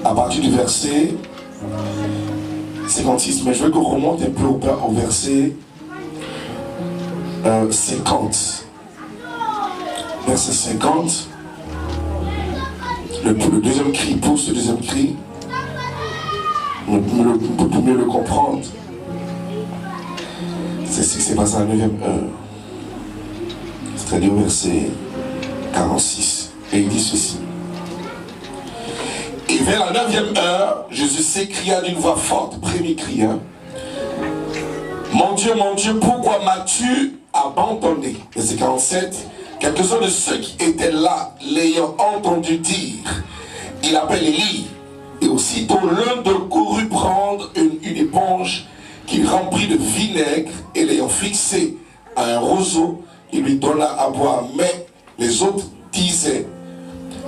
À partir du verset 56, mais je veux qu'on remonte un peu au verset 50. Verset 50. Le deuxième cri pousse le deuxième cri. Pour mieux le comprendre. C'est ce qui s'est passé à la 9e heure. C'est-à-dire au verset 46. Et il dit ceci. Et vers la 9e heure, Jésus s'écria d'une voix forte, premier cri, mon Dieu, pourquoi m'as-tu abandonné? Verset 47. Quelques-uns de ceux qui étaient là, l'ayant entendu dire, il appelle Élie. Et aussitôt l'un d'eux courut prendre une éponge qu'il remplit de vinaigre et l'ayant fixé à un roseau, il lui donna à boire. Mais les autres disaient,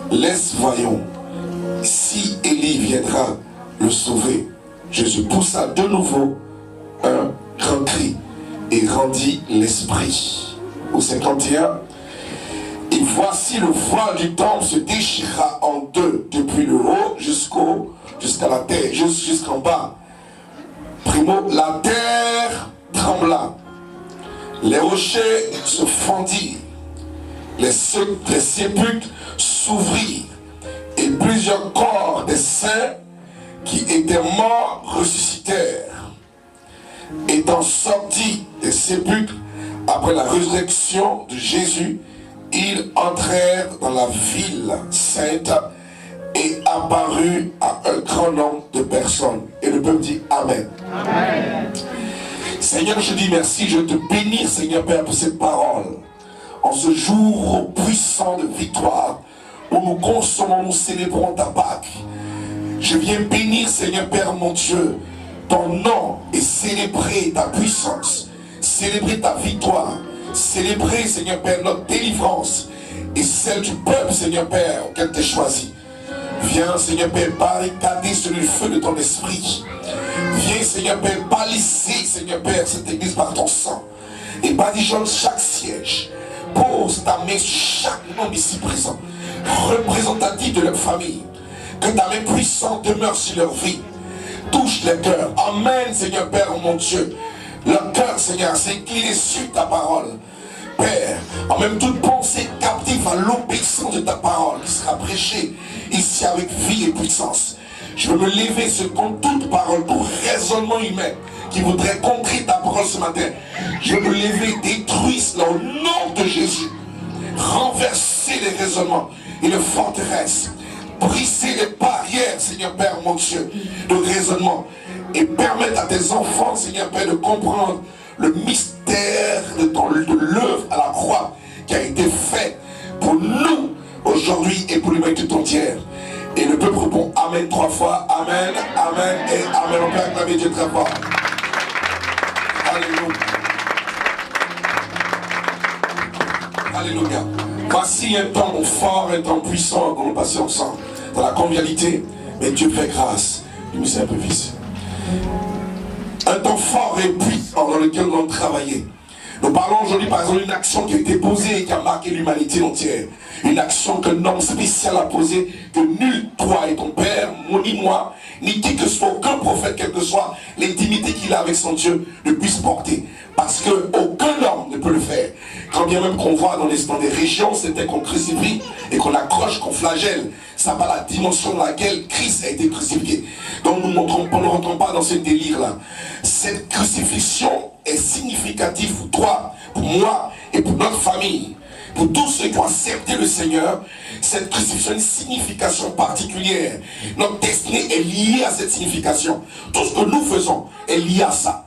laisse voyons, si Élie viendra le sauver. Jésus poussa de nouveau un grand cri et rendit l'esprit. Au 51, et voici le voile du temple se déchira en deux, depuis le haut jusqu'à la terre, jusqu'en bas. Primo, la terre trembla, les rochers se fendirent, les sépulcres s'ouvrirent, et plusieurs corps des saints qui étaient morts ressuscitèrent. Étant sortis des sépulcres après la résurrection de Jésus, ils entrèrent dans la ville sainte et apparurent à un grand nombre de personnes. Et le peuple dit Amen. Amen. Seigneur, je dis merci, je te bénis, Seigneur Père, pour cette parole. En ce jour puissant de victoire, où nous consommons, nous célébrons ta Pâque. Je viens bénir, Seigneur Père, mon Dieu, ton nom et célébrer ta puissance, célébrer ta victoire, célébrer, Seigneur Père, notre délivrance et celle du peuple, Seigneur Père, auquel tu as choisi. Viens, Seigneur Père, barricader sur le feu de ton esprit. Viens, Seigneur Père, baliser, Seigneur Père, cette église par ton sang. Et badigeonne chaque siège. Pose ta main sur chaque homme ici présent, représentatif de leur famille. Que ta main puissante demeure sur leur vie. Touche les cœurs. Amen, Seigneur Père, mon Dieu. Leur cœur, Seigneur, s'incline sur ta parole. Père, en même toute pensée captive à l'obéissance de ta parole qui sera prêchée ici avec vie et puissance. Je veux me lever contre toute parole, tout raisonnement humain qui voudrait contrer ta parole ce matin. Je veux me lever, détruire cela au nom de Jésus. Renverser les raisonnements et les forteresses. Briser les barrières, Seigneur Père, mon Dieu, de raisonnement. Et permettre à tes enfants, Seigneur Père, de comprendre le mystère de l'œuvre à la croix qui a été fait pour nous aujourd'hui et pour l'humanité tout entière. Et le peuple répond Amen 3 fois. Amen, Amen et Amen. On peut acclamer Dieu très fort. Alléluia. Alléluia. Voici un temps fort, un temps puissant que nous passons ensemble dans la convivialité. Mais Dieu fait grâce. Je me suis un peu vicieux. Un temps fort et puissant dans lequel nous allons travailler. Nous parlons aujourd'hui par exemple d'une action qui a été posée et qui a marqué l'humanité entière. Une action qu'un homme spécial a posée, que nul, toi et ton père, ni moi, ni qui que soit, aucun prophète, quelle que soit l'intimité qu'il a avec son Dieu, ne puisse porter. Parce qu'aucun homme ne peut le faire. Quand bien même qu'on voit dans des régions, c'était qu'on crucifie et qu'on accroche, qu'on flagelle. Ça n'a pas la dimension dans laquelle Christ a été crucifié. Donc nous ne rentrons pas dans ce délire-là. Cette crucifixion est significative pour toi, pour moi et pour notre famille. Pour tous ceux qui ont accepté le Seigneur, cette crucifixion a une signification particulière. Notre destinée est liée à cette signification. Tout ce que nous faisons est lié à ça.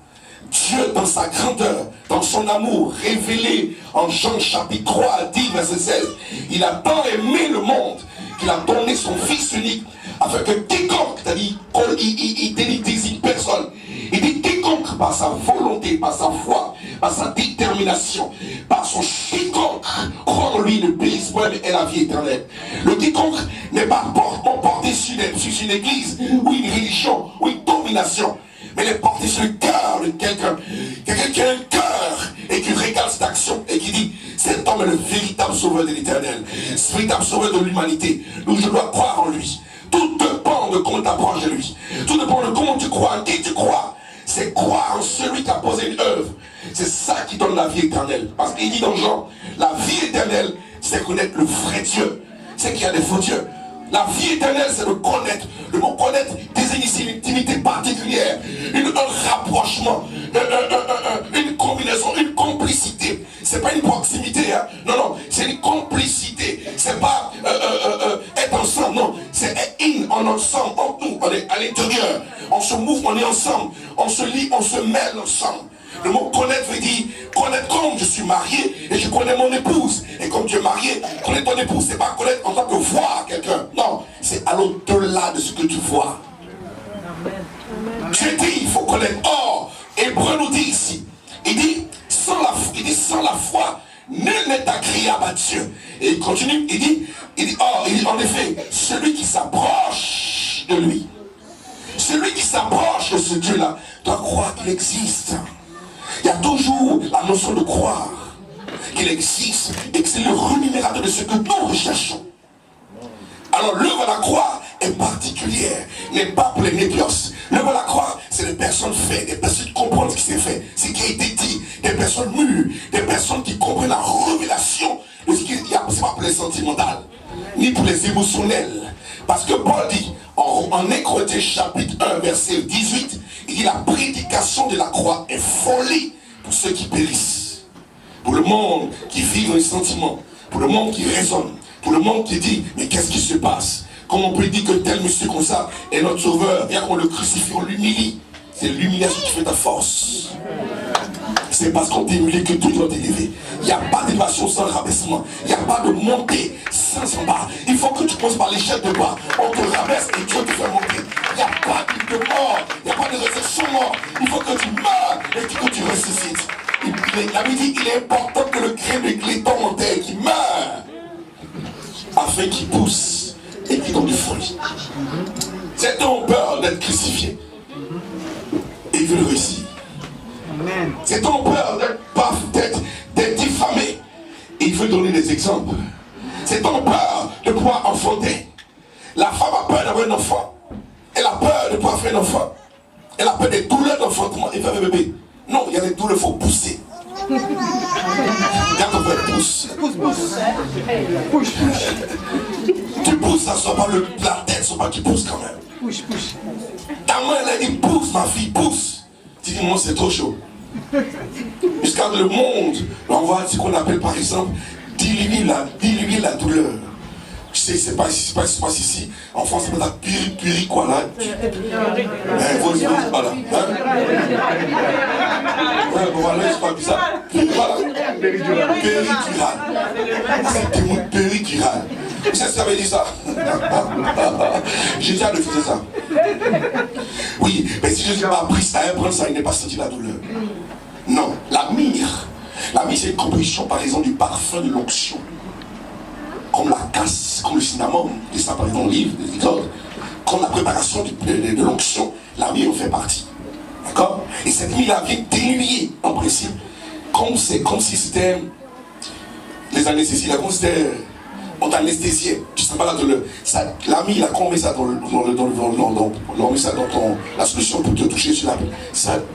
Dieu, dans sa grandeur, dans son amour, révélé en Jean chapitre 3 à 10, verset 16, il a tant aimé le monde qu'il a donné son Fils unique, afin que quiconque, c'est-à-dire, il désigne personne, il dit quiconque, par sa volonté, par sa foi, par sa détermination, par son quiconque, croit en lui, ne périsse point et la vie éternelle. Le quiconque n'est pas porté sur une église, ou une religion, ou une domination, mais il est porté sur le cœur de quelqu'un qui a un cœur et qui regarde cette action et qui dit cet homme est le véritable sauveur de l'éternel, le véritable sauveur de l'humanité. Donc je dois croire en lui. Tout dépend de comment tu approches de lui. Tout dépend de comment tu crois, en qui tu crois. C'est croire en celui qui a posé une œuvre. C'est ça qui donne la vie éternelle. Parce qu'il dit dans Jean, la vie éternelle, c'est connaître le vrai Dieu. C'est qu'il y a des faux dieux. La vie éternelle, c'est le connaître. Le mot connaître désigne ici une intimité particulière, un rapprochement, une combinaison, une complicité. C'est pas une proximité, hein? Non, non, c'est une complicité. C'est pas être ensemble, non. C'est en ensemble, en nous, on est à l'intérieur. On se mouve, on est ensemble. On se lie, on se mêle ensemble. Le mot connaître veut dire connaître comme je suis marié et je connais mon épouse. Et comme tu es marié, connaître ton épouse, c'est pas connaître en tant que voir quelqu'un. Non, c'est à l'au-delà de ce que tu vois. Dieu dit, il faut connaître. Or, Hébreu nous dit ici, il dit, sans la foi, nul n'est agréable à Dieu. Et il continue, il dit, en effet, celui qui s'approche de lui, celui qui s'approche de ce Dieu-là, doit croire qu'il existe. Il y a toujours la notion de croire qu'il existe et que c'est le rémunérateur de ce que nous recherchons. Alors l'œuvre à la croix est particulière, n'est pas pour les népios. L'œuvre à la croix, c'est des personnes faites, des personnes qui comprennent ce qui s'est fait, ce qui a été dit, des personnes mûres, des personnes qui comprennent la révélation de ce qu'il y a. C'est pas pour les sentimentales, ni pour les émotionnels. Parce que Paul dit, en Corinthiens chapitre 1, verset 18, il dit la prédication de la croix est folie pour ceux qui périssent. Pour le monde qui vit dans les sentiments, pour le monde qui raisonne, pour le monde qui dit, mais qu'est-ce qui se passe? Comment on peut dire que tel monsieur comme ça est notre sauveur? Et on le crucifie, on l'humilie. C'est l'humiliation qui fait ta force. C'est parce qu'on t'humilie que tout doit t'élever. Il n'y a pas d'élévation sans rabaissement. Il n'y a pas de montée sans bas. Il faut que tu passes par l'échelle de bas. On te rabaisse et Dieu te fait monter. Il n'y a pas de mort. Il n'y a pas de résurrection mort. Il faut que tu meurs et que tu ressuscites. La Bible dit qu'il est important que le grain de blé tombe en terre, qui meurt, afin qu'il pousse et qu'il donne du fruit. Certains ont peur d'être crucifiés. Et ils veulent réussir. Certains ont peur d'être diffamés. Et ils veulent donner des exemples. Certains ont peur de pouvoir enfanter. La femme a peur d'avoir un enfant. Elle a peur de pouvoir faire un enfant. Elle a peur des douleurs d'enfantement et faire un bébé. Non, il y a des douleurs, il faut pousser. Quand on fait pousse. Tu pousses, ça ne soit pas la tête, soit pas tu pousses quand même. Ta main, elle a dit pousse, ma fille, pousse. Tu dis, moi, c'est trop chaud. Jusqu'à le monde, on voit ce qu'on appelle par exemple diluer la douleur. Tu sais, c'est pas ici. En France, c'est pas la puri quoi là. Voilà. Voilà, c'est pas bizarre. Voilà. Péridural. Ça veut dire ça. Jésus a refusé ça. Oui, mais si Jésus n'a pas appris ça, apprendre ça, il n'est pas senti la douleur. Non, la myrrhe. La myrrhe, c'est une composition, par exemple, du parfum de l'onction. Comme la casse, comme le cinnamon, et ça par exemple dans le livre, comme la préparation de l'onction, la myrrhe en fait partie. D'accord? Et cette myrrhe vient délier, en principe, comme si c'était les anesthésies, là, comme si c'était on t'anesthésiait, tu ne sens pas la douleur. La myrrhe, quand on met ça dans la solution pour te toucher sur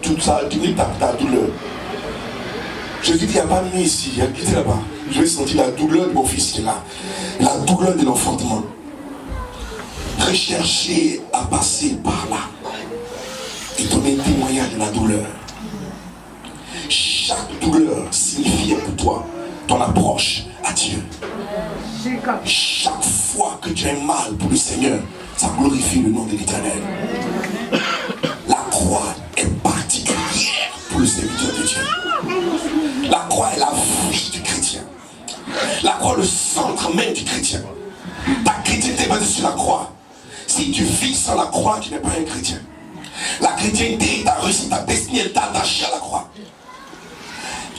tout ça diminue ta douleur. Je dis qu'il n'y a pas de myrrhe ici, il y a qui là-bas. Je vais sentir la douleur de mon fils qui est là. La douleur de l'enfantement. Rechercher à passer par là. Et donner témoignage de la douleur. Chaque douleur signifie pour toi ton approche à Dieu. Chaque fois que tu as mal pour le Seigneur, ça glorifie le nom de l'Éternel. La croix est particulière pour le serviteur de Dieu. La croix est la vie du chrétien. La croix est le centre même du chrétien. Ta chrétienté est basée sur la croix. Si tu vis sans la croix, tu n'es pas un chrétien. La chrétienté, ta réussite, ta destinée, elle t'a attaché à la croix.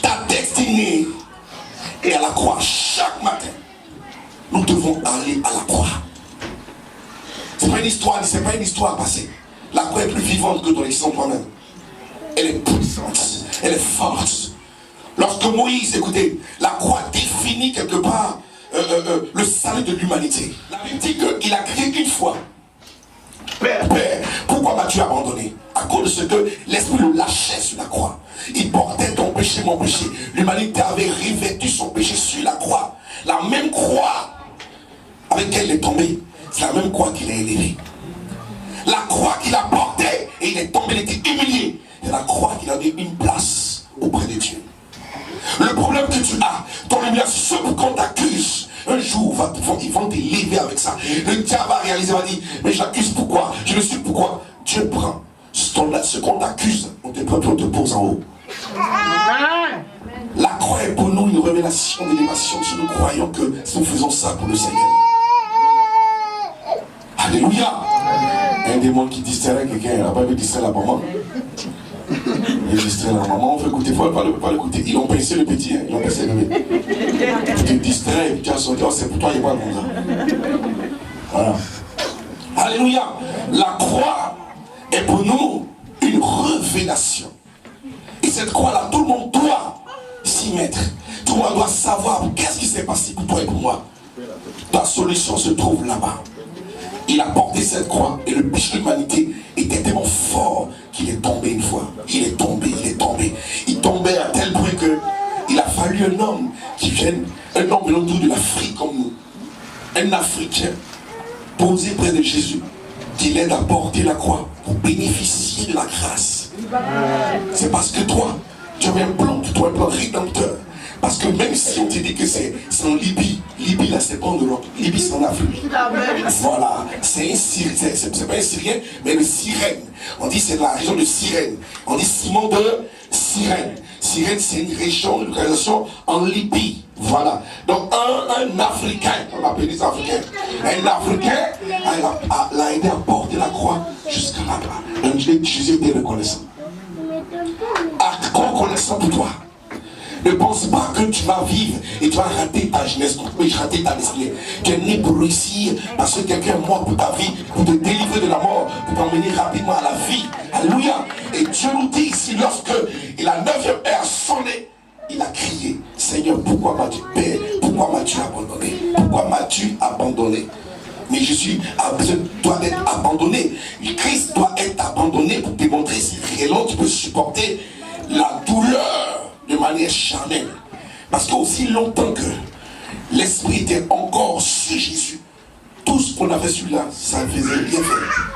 Ta destinée est à la croix. Chaque matin, nous devons aller à la croix. C'est pas une histoire passée. La croix est plus vivante que ton exemple toi-même. Elle est puissante, elle est forte. Lorsque Moïse, écoutez, la croix définit quelque part le salut de l'humanité. La Bible dit qu'il a crié une fois Père, pourquoi m'as-tu abandonné? À cause de ce que l'esprit le lâchait sur la croix. Il portait ton péché, mon péché. L'humanité avait revêtu son péché sur la croix. La même croix avec laquelle il est tombé, c'est la même croix qu'il a élevée. La croix qu'il a portée et il est tombé, il était humilié. C'est la croix qu'il a donné une place auprès de Dieu. Le problème que tu as, ton humiliation, ceux qu'on t'accuse, un jour ils vont t'élever avec ça. Le diable va réaliser, va dire, mais je l'accuse pourquoi? Je le suis pourquoi? Dieu prend ce qu'on t'accuse, on te pose en haut. La croix est pour nous une révélation d'élévation si nous croyons que nous faisons ça pour le Seigneur. Alléluia. Un démon qui distrait quelqu'un, il n'a pas vu distraire la maman. Il distrait la maman, on fait écouter, il ne faut pas l'écouter. Ils ont pincé le petit, ils ont pincé le bébé. Tu te distrais, tu as sorti, oh, c'est pour toi, il n'est pas comme ça. Voilà. Alléluia. La croix est pour nous une révélation. Et cette croix-là, tout le monde doit s'y mettre. Tout le monde doit savoir qu'est-ce qui s'est passé pour toi et pour moi. Ta solution se trouve là-bas. Il a porté cette croix et le péché de l'humanité était tellement fort qu'il est tombé une fois. Il est tombé. Il tombait à tel point que il a fallu un homme qui vienne, un homme venant de l'Afrique comme nous, un Africain posé près de Jésus, qui l'aide à porter la croix pour bénéficier de la grâce. C'est parce que toi, tu as un plan rédempteur. Parce que même si on te dit que c'est en Libye, Libye là c'est pas en Europe, Libye c'est en Afrique. Voilà, c'est pas un Syrien, mais le Cyrène. On dit c'est la région de Cyrène. On dit Simon de Cyrène. Cyrène c'est une région, une localisation en Libye. Voilà. Donc un Africain, on appelle les Africains, un Africain l'a aidé à porter la croix jusqu'à là-bas. Donc Jésus était reconnaissant. Reconnaissant pour toi. Ne pense pas que tu vas vivre et tu vas rater ta jeunesse, rater ta destinée. Tu es né pour réussir parce que quelqu'un est mort pour ta vie, pour te délivrer de la mort, pour t'emmener rapidement à la vie. Alléluia. Et Dieu nous dit ici, lorsque la 9e heure a sonné, il a crié, Seigneur, pourquoi m'as-tu abandonné? Pourquoi m'as-tu abandonné? Mais Jésus doit être abandonné. Christ doit être abandonné pour démontrer si réellement tu peux supporter la douleur de manière charnelle. Parce qu'aussi longtemps que l'esprit était encore sur Jésus, tout ce qu'on avait sur là, ça ne faisait rien faire.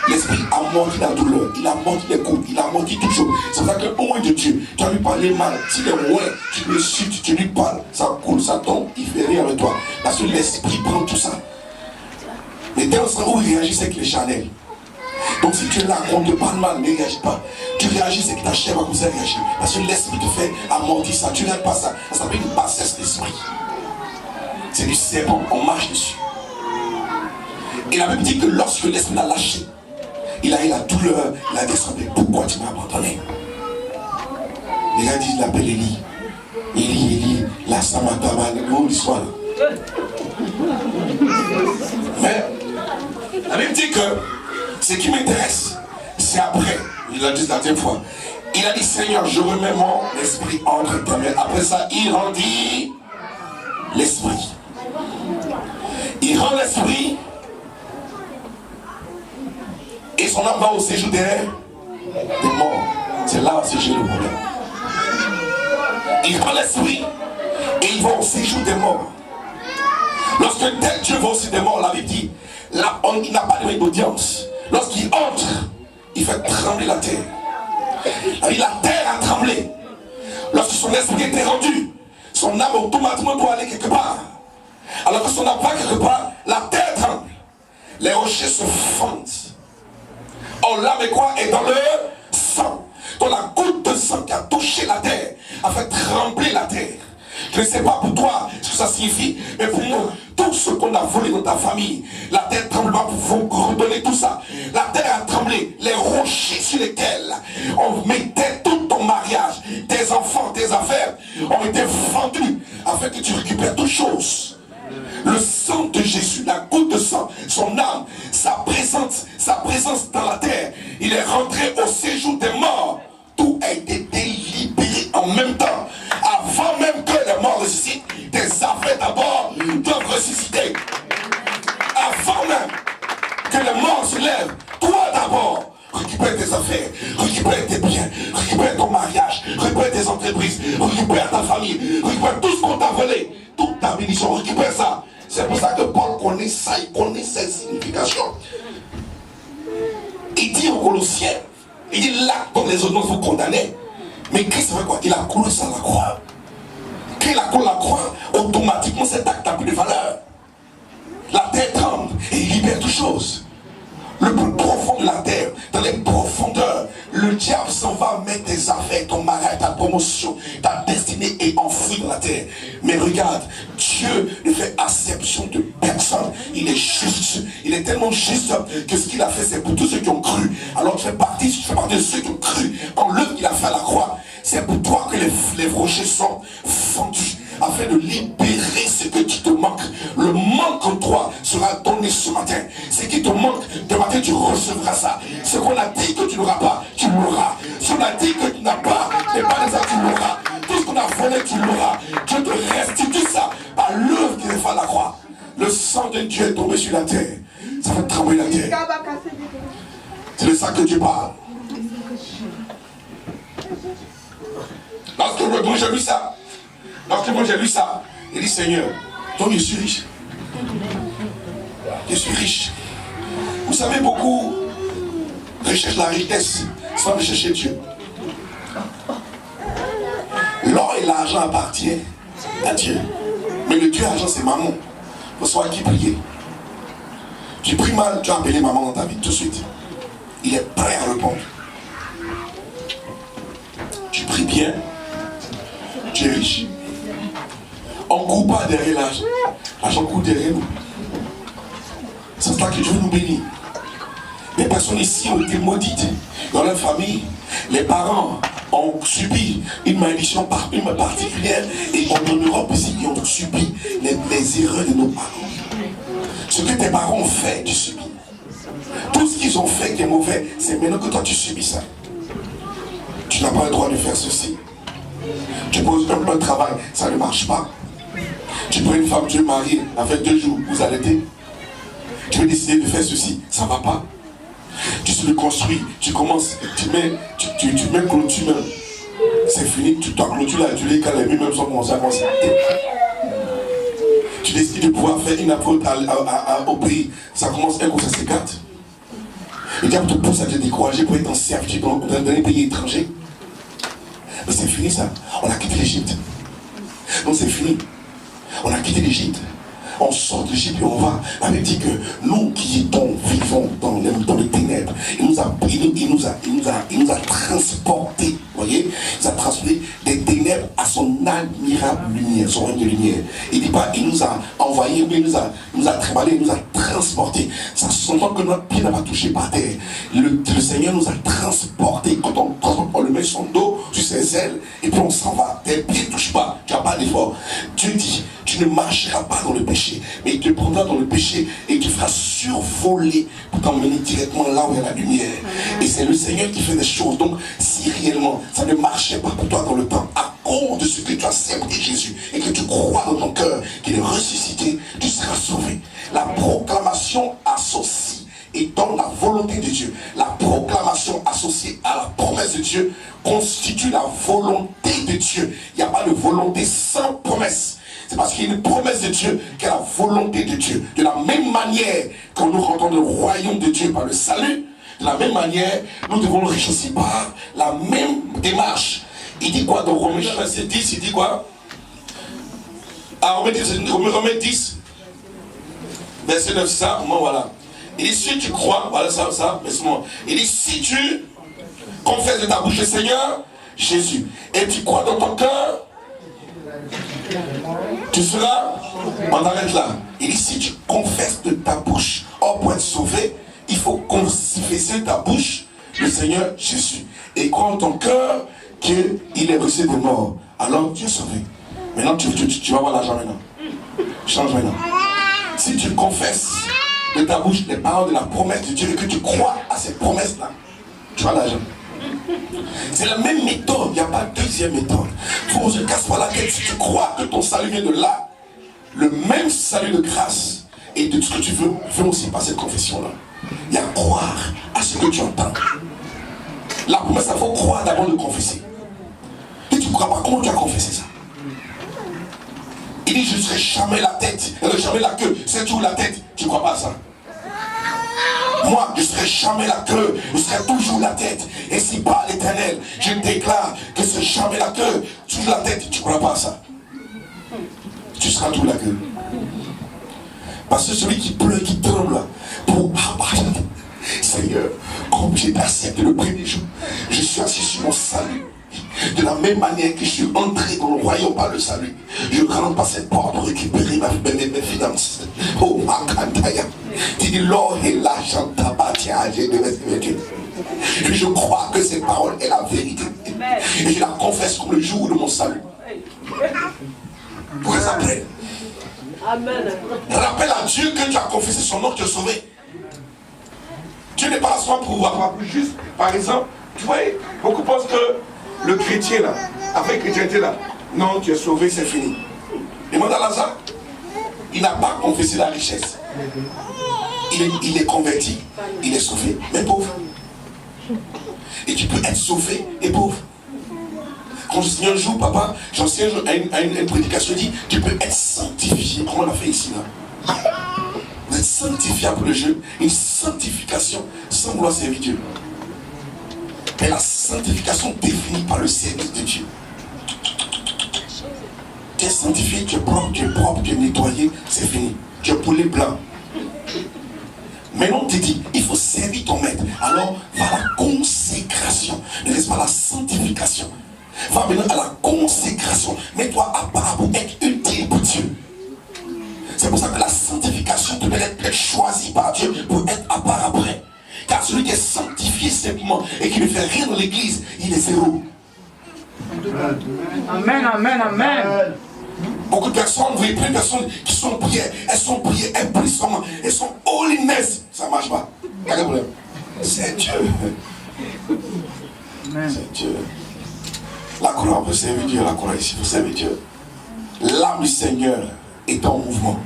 L'esprit a mordu la douleur, il a mordu les coups, il a mordu tout chose. C'est pour ça qu'au moins de Dieu, tu as lui parlé mal. S'il est loin, tu le insultes, tu lui parles, ça coule, ça tombe, il fait rien avec toi. Parce que l'esprit prend tout ça. Mais dès l'instant où il réagit, c'est que les charnel. Donc si tu es là, on te parle mal, ne réagis pas. Tu réagis, c'est que ta chair va commencer à réagir. Parce que l'esprit te fait amortir ça. Tu n'aimes pas ça. Ça s'appelle une bassesse d'esprit. C'est du serpent, on marche dessus. Et la Bible dit que lorsque l'esprit l'a lâché, il a eu la douleur, il a descendu. Pourquoi tu m'as abandonné? Les gars disent, il l'appelle Élie. Élie, la Samatama, le mot l'histoire. Mais la Bible dit que ce qui m'intéresse, c'est après, il l'a dit la deuxième fois. Il a dit, Seigneur, je remets mon esprit entre tes mains. Après ça, il rendit l'esprit. Il rend l'esprit. Et son âme va au séjour des morts. C'est là où j'ai le problème. Il rend l'esprit et il va au séjour des morts. Lorsque tel Dieu va au séjour des morts, la Bible dit, là, il n'a pas de d'audience. Lorsqu'il entre, il fait trembler la terre. La terre a tremblé. Lorsque son esprit était rendu, son âme automatiquement doit aller quelque part. Alors que son âme va quelque part, la terre tremble. Les rochers se fendent. Or l'âme est quoi? Est dans le sang. Donc la goutte de sang qui a touché la terre a fait trembler la terre. Je ne sais pas pour toi ce que ça signifie, mais pour moi, tout ce qu'on a volé dans ta famille, la terre tremble pour vous redonner tout ça. La terre a tremblé, les rochers sur lesquels on mettait tout ton mariage, tes enfants, tes affaires, ont été vendus afin que tu récupères toutes choses. Le sang de Jésus, la goutte de sang, son âme, sa présence dans la terre, il est rentré au séjour des morts. Tout a été délibéré en même temps. Avant même que les morts ressuscitent, des affaires d'abord doivent ressusciter. Avant même que les morts se lèvent, d'abord, récupère tes affaires, récupère tes biens, récupère ton mariage, récupère tes entreprises, récupère ta famille, récupère tout ce qu'on t'a volé, toute ta bénédiction, récupère ça. C'est pour ça que Paul connaît ça, il connaît cette signification. Il dit aux Colossiens, il dit là, comme les autres vous condamnez, mais Christ fait quoi? Il a coulé ça à la croix. Quand il a coulé la croix, automatiquement cet acte n'a plus de valeur. La terre tremble et il libère toutes choses. Le plus profond de la terre, dans les profondeurs, le diable s'en va mettre tes affaires, ton mariage, ta promotion, ta destinée est enfouie dans la terre. Mais regarde, Dieu ne fait acception de personne. Il est juste. Il est tellement juste que ce qu'il a fait, c'est pour tous ceux qui ont cru. Alors tu fais partie de ceux qui ont cru en l'œuvre qu'il a fait à la croix. C'est pour toi que les rochers sont fendus, afin de libérer ce que tu te manques. Le manque en toi sera donné ce matin. Ce qui te manque, demain matin tu recevras ça. Ce qu'on a dit que tu n'auras pas, tu l'auras. Ce qu'on a dit que tu n'as pas, mais pas les autres, tu l'auras. Tout ce qu'on a volé, tu l'auras. Dieu te restitue ça par l'œuvre qu'il a fait à la croix. Le sang de Dieu est tombé sur la terre. Ça fait trembler la terre. C'est de ça que Dieu parle. Lorsque moi j'ai lu ça, il dit Seigneur, donc je suis riche. Je suis riche. Vous savez, beaucoup recherchent la richesse sans rechercher Dieu. L'or et l'argent appartiennent à Dieu. Mais le Dieu argent, c'est maman. Il faut savoir qui prier. Tu pries mal, tu as appelé maman dans ta vie tout de suite. Il est prêt à répondre. Tu pries bien, tu es riche. On ne court pas derrière l'argent. L'argent court derrière nous. C'est ça que Dieu nous bénit. Les personnes ici ont été maudites. Dans leur famille, les parents ont subi une malédiction particulière. Et en Europe aussi, ils ont subi les erreurs de nos parents. Ce que tes parents ont fait, tu subis. Tout ce qu'ils ont fait qui est mauvais, c'est maintenant que toi tu subis ça. Tu n'as pas le droit de faire ceci. Tu poses un travail, ça ne marche pas. Tu prends une femme, tu es marié, avec 2 jours, vous arrêtez. Tu veux décider de faire ceci, ça ne va pas. Tu se le construis, tu commences, tu mets clôture, c'est fini, tu t'en clôture là, tu les cales, les mêmes sont commencés à commencer. Tu décides de pouvoir faire une apôtre au pays, ça commence un coup, ça s'écarte. Le diable te pousse à te décourager pour être en servitude dans les pays étrangers. Mais c'est fini ça, on a quitté l'Égypte. Donc c'est fini. On a quitté l'Égypte. On sort de l'Égypte et on va. La Bible dit que nous qui étions vivants dans les ténèbres, il nous a transportés, vous voyez, il nous a transportés des ténèbres à son admirable lumière, son règne de lumière. Il ne dit pas, il nous a envoyés, mais il nous a trimballés, il nous a transportés. Ça s'entend que notre pied n'a pas touché par terre. Le Seigneur nous a transportés. Quand on transporte, on le met sur son dos, sur ses ailes, et puis on s'en va. Tes pieds ne touchent pas, tu n'as pas d'effort. Dieu dit, tu ne marcheras pas dans le péché, mais il te prendra dans le péché et tu feras survoler pour t'emmener directement là où il y a la lumière. Et c'est le Seigneur qui fait des choses. Donc, si réellement ça ne marchait pas pour toi dans le temps, à cause de ce que tu as accepté Jésus et que tu crois dans ton cœur qu'il est ressuscité, tu seras sauvé. La proclamation associe et dans la volonté de Dieu, la proclamation associée à la promesse de Dieu constitue la volonté de Dieu. Il n'y a pas de volonté sans promesse. C'est parce qu'il y a une promesse de Dieu qu'il y a la volonté de Dieu. De la même manière que nous rentrons dans le royaume de Dieu par le salut, de la même manière, nous devons le réussir par la même démarche. Il dit quoi dans Romains verset 10, il dit quoi? Romains 10, verset 9, ça, moi voilà. Il dit si tu crois, voilà ça, laisse-moi. Il dit si tu confesses de ta bouche le Seigneur, Jésus, et tu crois dans ton cœur, tu seras, on arrête là. Il dit si tu confesses de ta bouche, pour être sauvé, il faut confesser ta bouche le Seigneur Jésus. Et croire en ton cœur qu'il est ressuscité des morts. Alors tu es sauvé. Maintenant tu vas avoir l'argent maintenant. Change maintenant. Si tu confesses de ta bouche les paroles de la promesse de Dieu et que tu crois à cette promesse-là, tu as l'argent. C'est la même méthode, il n'y a pas de deuxième méthode. Il faut que je casse pas la tête. Si tu crois que ton salut vient de là, le même salut de grâce et de tout ce que tu veux, fais aussi par cette confession-là. Il y a croire à ce que tu entends. La promesse, il faut croire d'abord de confesser. Et tu ne crois pas, comment tu as confessé ça? Il dit, je ne serai jamais la tête, jamais la queue, c'est toujours la tête. Tu ne crois pas à ça? Moi, je ne serai jamais la queue, je serai toujours la tête. Et si par l'Éternel, je déclare que ce n'est jamais la queue, toujours la tête, tu ne crois pas à ça? Tu seras toujours la queue. Parce que celui qui pleure, qui tremble, pour Seigneur, comme j'ai accepté le premier jour, je suis assis sur mon salut. De la même manière que je suis entré dans le royaume par le salut, je rentre par cette porte pour récupérer mes finances. Oh ma cantaya. Tu dis, Lord, et là, je crois que cette parole est la vérité. Et je la confesse comme le jour de mon salut. Pour que ça prenne. Amen. Rappelle à Dieu que tu as confessé son nom, tu es sauvé. Dieu n'est pas là seulement pour avoir plus juste. Par exemple, tu vois, beaucoup pensent que le chrétien là, avec chrétienté là, non, tu es sauvé, c'est fini. Demande à Lazare, il n'a pas confessé la richesse. Il est converti, il est sauvé, mais pauvre. Et tu peux être sauvé et pauvre. Quand je signe un jour, papa, j'enseigne à une prédication, dit, tu peux être sanctifié. Comment on l'a fait ici là? Vous êtes sanctifié pour le jeu, une sanctification sans vouloir servir Dieu. Mais la sanctification définie par le service de Dieu. Tu es sanctifié, tu es propre, tu es nettoyé, c'est fini. Tu es poulet blanc. Maintenant on te dit, il faut servir ton maître. Alors va à la consécration. Ne laisse pas la sanctification. Va maintenant à la consécration. Mets-toi à part pour être utile pour Dieu. C'est pour ça que la sanctification te permet d'être choisi par Dieu pour être à part après. Car celui qui est sanctifié simplement et qui ne fait rien dans l'église, il est zéro. Amen, amen, amen. Beaucoup de personnes, vous voyez plein de personnes qui sont prières, elles sont prières, elles prient seulement, elles sont holiness. Ça ne marche pas. Quel problème? C'est Dieu. C'est Dieu. La croix, on peut servir Dieu, la croix ici, il faut servir Dieu. L'âme du Seigneur est en mouvement.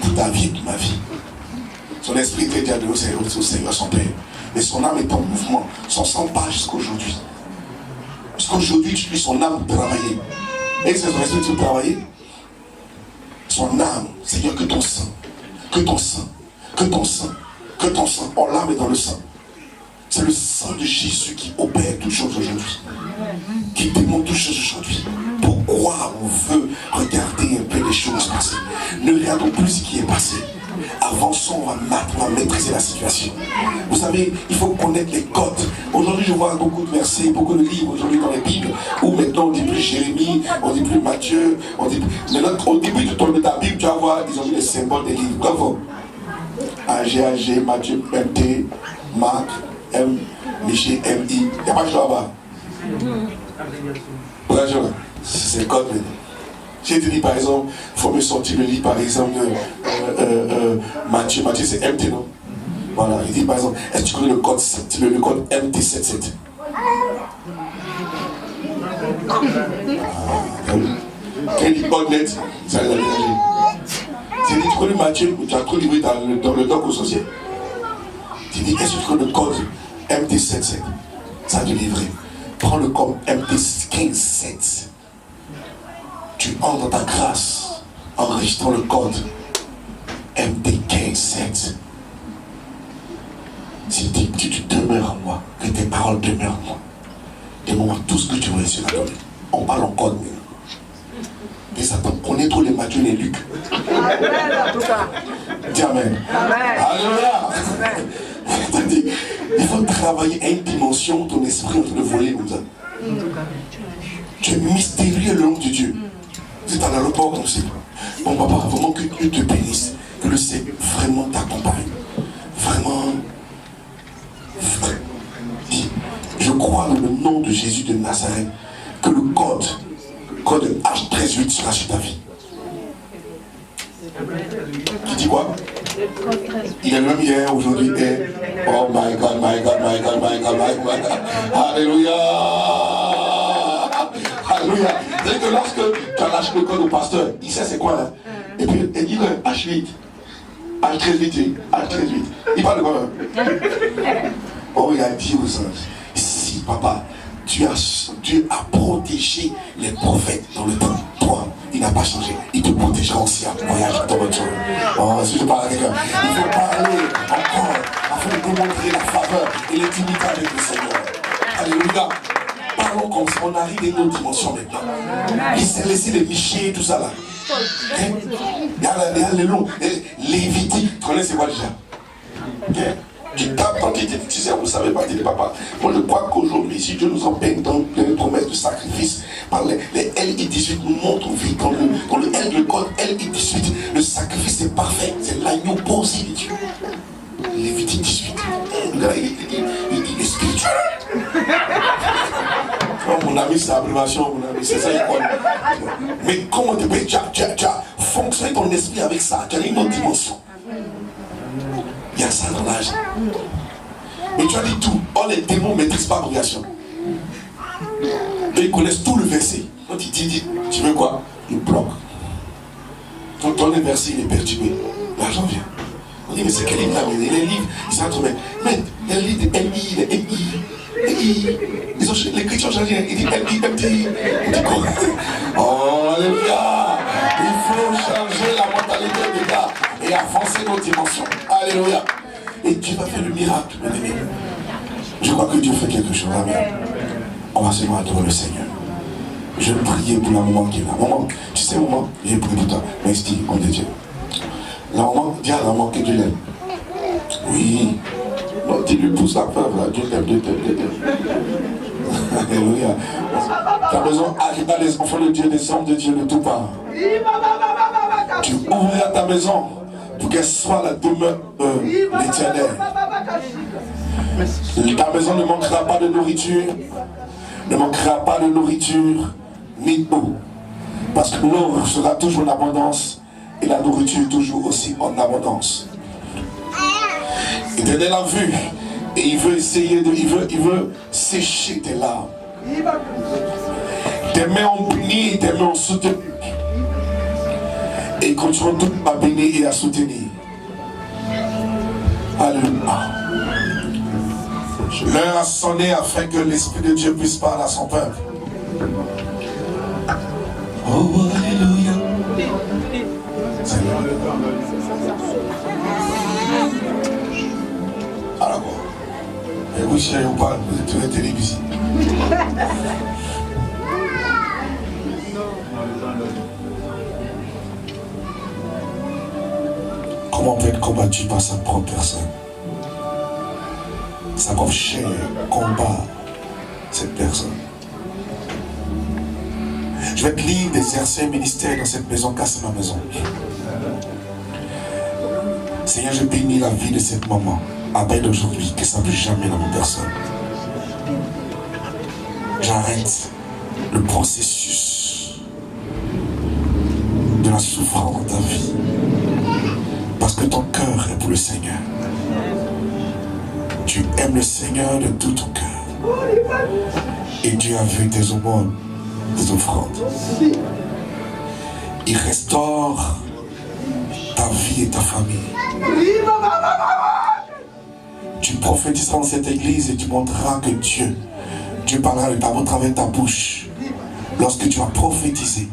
Pour ta vie, pour ma vie. Son esprit était déjà donné au Seigneur, son Père. Mais son âme est en mouvement. Son sang part jusqu'à aujourd'hui. Jusqu'aujourd'hui, tu vis son âme travailler. Et c'est son esprit qui travailler. Son âme, Seigneur, que ton sang, que ton sang, que ton sang, que ton sang. Oh, l'âme est dans le sang. C'est le sang de Jésus qui opère toutes choses aujourd'hui. Qui démontre toutes choses aujourd'hui. Pourquoi on veut regarder un peu les choses passer? Ne regardons plus ce qui est passé. Avançons, on va maîtriser la situation. Vous savez, il faut connaître les codes. Aujourd'hui, je vois beaucoup de versets, beaucoup de livres aujourd'hui dans les Bibles, où maintenant on ne dit plus Jérémie, on ne dit plus Matthieu, on dit plus... Maintenant, au début de ta Bible, tu vas voir, ils ont mis les symboles des livres. Bravo. AG, Matthieu, MT, Marc, M, Michel, MI. Il n'y a pas de choix là-bas. Bonjour. C'est le code maintenant. J'ai dit par exemple, il faut me sortir le livre par exemple de Matthieu, c'est MT, non? Voilà, il dit par exemple, est-ce que tu connais le code MT77? Quand il dit code net, ça les a dérangés. C'est dit, tu connais Matthieu, tu as trop livré dans le doc au social. Tu dis, est-ce que tu connais le code MT77? Ça a dû livrer. Prends le code MT157. Tu entres dans ta grâce en enregistrant le code MT157. Si tu demeures en moi, que tes paroles demeurent en moi, demande-moi tout ce que tu veux sur la donner. On parle en code maintenant. Et Satan connaît trop les Matthieu et les Luc. Dis Amen. Alléluia. Il faut travailler à une dimension où ton esprit est en train de voler comme ça. Tu es mystérieux le nom de Dieu. Vous êtes à l'aéroport comme ça. Bon papa, vraiment que Dieu te bénisse. Que le Seigneur vraiment t'accompagne. Vraiment. Dis, je crois dans le nom de Jésus de Nazareth que le code H138 sera sur ta vie. Qui dit quoi? Il est le même hier, aujourd'hui et... Oh my God, my God, my God, my God, my God. Alléluia. Alléluia. C'est-à-dire que lorsque tu as lâché le code au pasteur, il sait c'est quoi là. Et puis il dit le H8. Allez très vite, allez très vite. Il parle de quoi? Oh, il a dit aux anges, si papa, Dieu a protégé les prophètes dans le temps. Toi, il n'a pas changé. Il te protégera aussi à voyage dans votre jour. Oh, si je parle à quelqu'un, il faut parler encore afin de démontrer la faveur et l'intimité avec le Seigneur. Alléluia. Parlons comme ça, on arrive à une autre dimension maintenant. Il s'est laissé les michés et tout ça là. Il y a les longs, les vitiques. Tu connais c'est quoi déjà? Tu tapes quand tu sais, vous ne savez pas, tu dis papa. Moi je crois qu'aujourd'hui, si Dieu nous empêche dans les promesses de sacrifice, par les LI18 nous montrent vie, dans le L de code LI18, le sacrifice est parfait, c'est l'agneau posé de Dieu. Lévitique 18. Il est spirituel. Oh, mon ami, c'est l'abrégation, mon ami, c'est ça, il croit. Mais comment tu peux, tu as fonctionné ton esprit avec ça, tu as une autre dimension. Il y a ça dans l'âge. Mais tu as dit tout. Oh, les démons ne maîtrisent pas l'abrégation. Ils connaissent tout le verset. Quand il dit, tu veux quoi? Il bloque. Quand ton verset, il est perturbé. L'argent vient. On dit, mais c'est quel livre là? Les livres, ils sont entre mais les livres de MI, les MI. Les chrétiens ont changé. Ils disent MI. On dit quoi? Oh, alléluia. Il faut changer la mentalité des gars et avancer nos dimensions. Alléluia. Et Dieu va faire le miracle, mon ami. Je crois que Dieu fait quelque chose. Amen. On va seulement adorer le Seigneur. Je vais prier pour la maman qui est là. Maman, tu sais, maman, j'ai prié pour toi. Merci, on est Dieu. La maman, dis à la maman que Dieu l'aime. Oui. Non, tu lui pousses la peur, là. Dieu t'aime, Dieu t'aime, Dieu t'aime. Alléluia. Tu as besoin d'arriver les enfants de Dieu, des hommes de Dieu de tout part. Tu ouvriras ta maison pour qu'elle soit la demeure de l'Éternel. Ta maison ne manquera pas de nourriture, ne manquera pas de nourriture ni d'eau. Parce que l'eau sera toujours en abondance et la nourriture toujours aussi en abondance. L'Éternel a vu et il veut essayer il veut sécher tes larmes. Tes mains ont béni, tes mains ont soutenu. Et quand tu retournes à bénir et à soutenir. Alléluia. L'heure a sonné afin que l'Esprit de Dieu puisse parler à son peuple. Oh, alléluia. Alors quoi? Et oui, chérie, on parle, vous êtes télévisé. Comment on peut être combattu par sa propre personne? Sa propre chair combat cette personne. Je vais te lire des exercer un ministère dans cette maison car c'est ma maison. Seigneur, je bénis la vie de cette maman. À peine d'aujourd'hui, que ça ne plus jamais la même personne. J'arrête le processus de la souffrance dans ta vie. Parce que ton cœur est pour le Seigneur. Tu aimes le Seigneur de tout ton cœur. Et Dieu a vu tes aumônes, tes offrandes. Il restaure ta vie et ta famille. Tu prophétiseras dans cette église et tu montreras que Dieu parlera de ta voix à travers ta bouche. Lorsque tu vas prophétiser,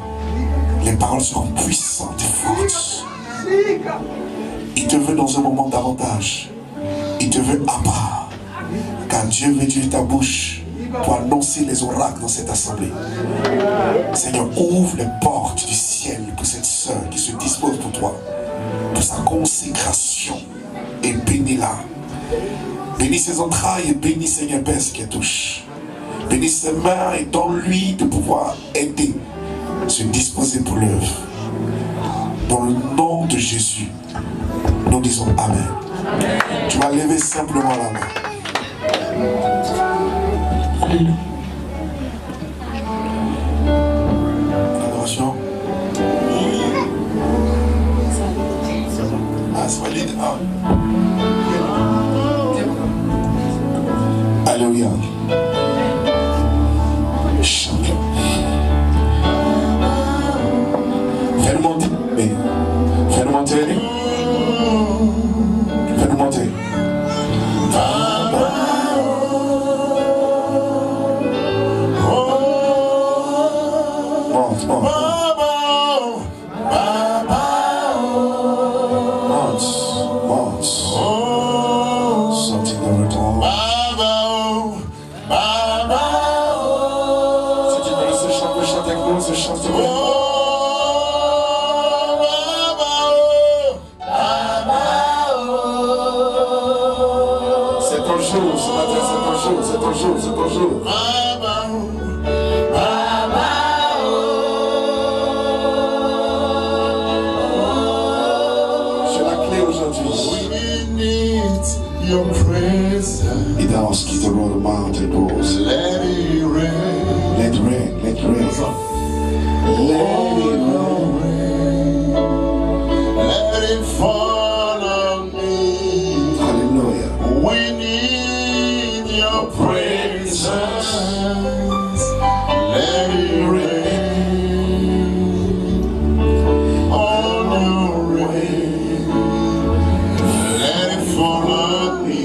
les paroles seront puissantes et fortes. Il te veut dans un moment d'avantage. Il te veut à part. Car Dieu veut utiliser ta bouche pour annoncer les oracles dans cette assemblée. Seigneur, ouvre les portes du ciel pour cette sœur qui se dispose pour toi, pour sa consécration, et bénis-la. Bénis ses entrailles et bénis Seigneur Père ce qu'elle touche. Bénis ses mains et donne-lui de pouvoir aider, se disposer pour l'œuvre. Dans le nom de Jésus, nous disons Amen. Tu vas lever simplement la main. Alléluia. Adoration. Ah, c'est valide. Alléluia. Champion. Fais-le monter. Fais-le monter. c'est ton jour, c'est ton jour. C'est la clé aujourd'hui. He does keep the road mountain doors. Let it rain. Let rain, let rain. Let it rain. Let it fall on me. Hallelujah. We need your presence. Let it rain. On your rain. Let it fall on me.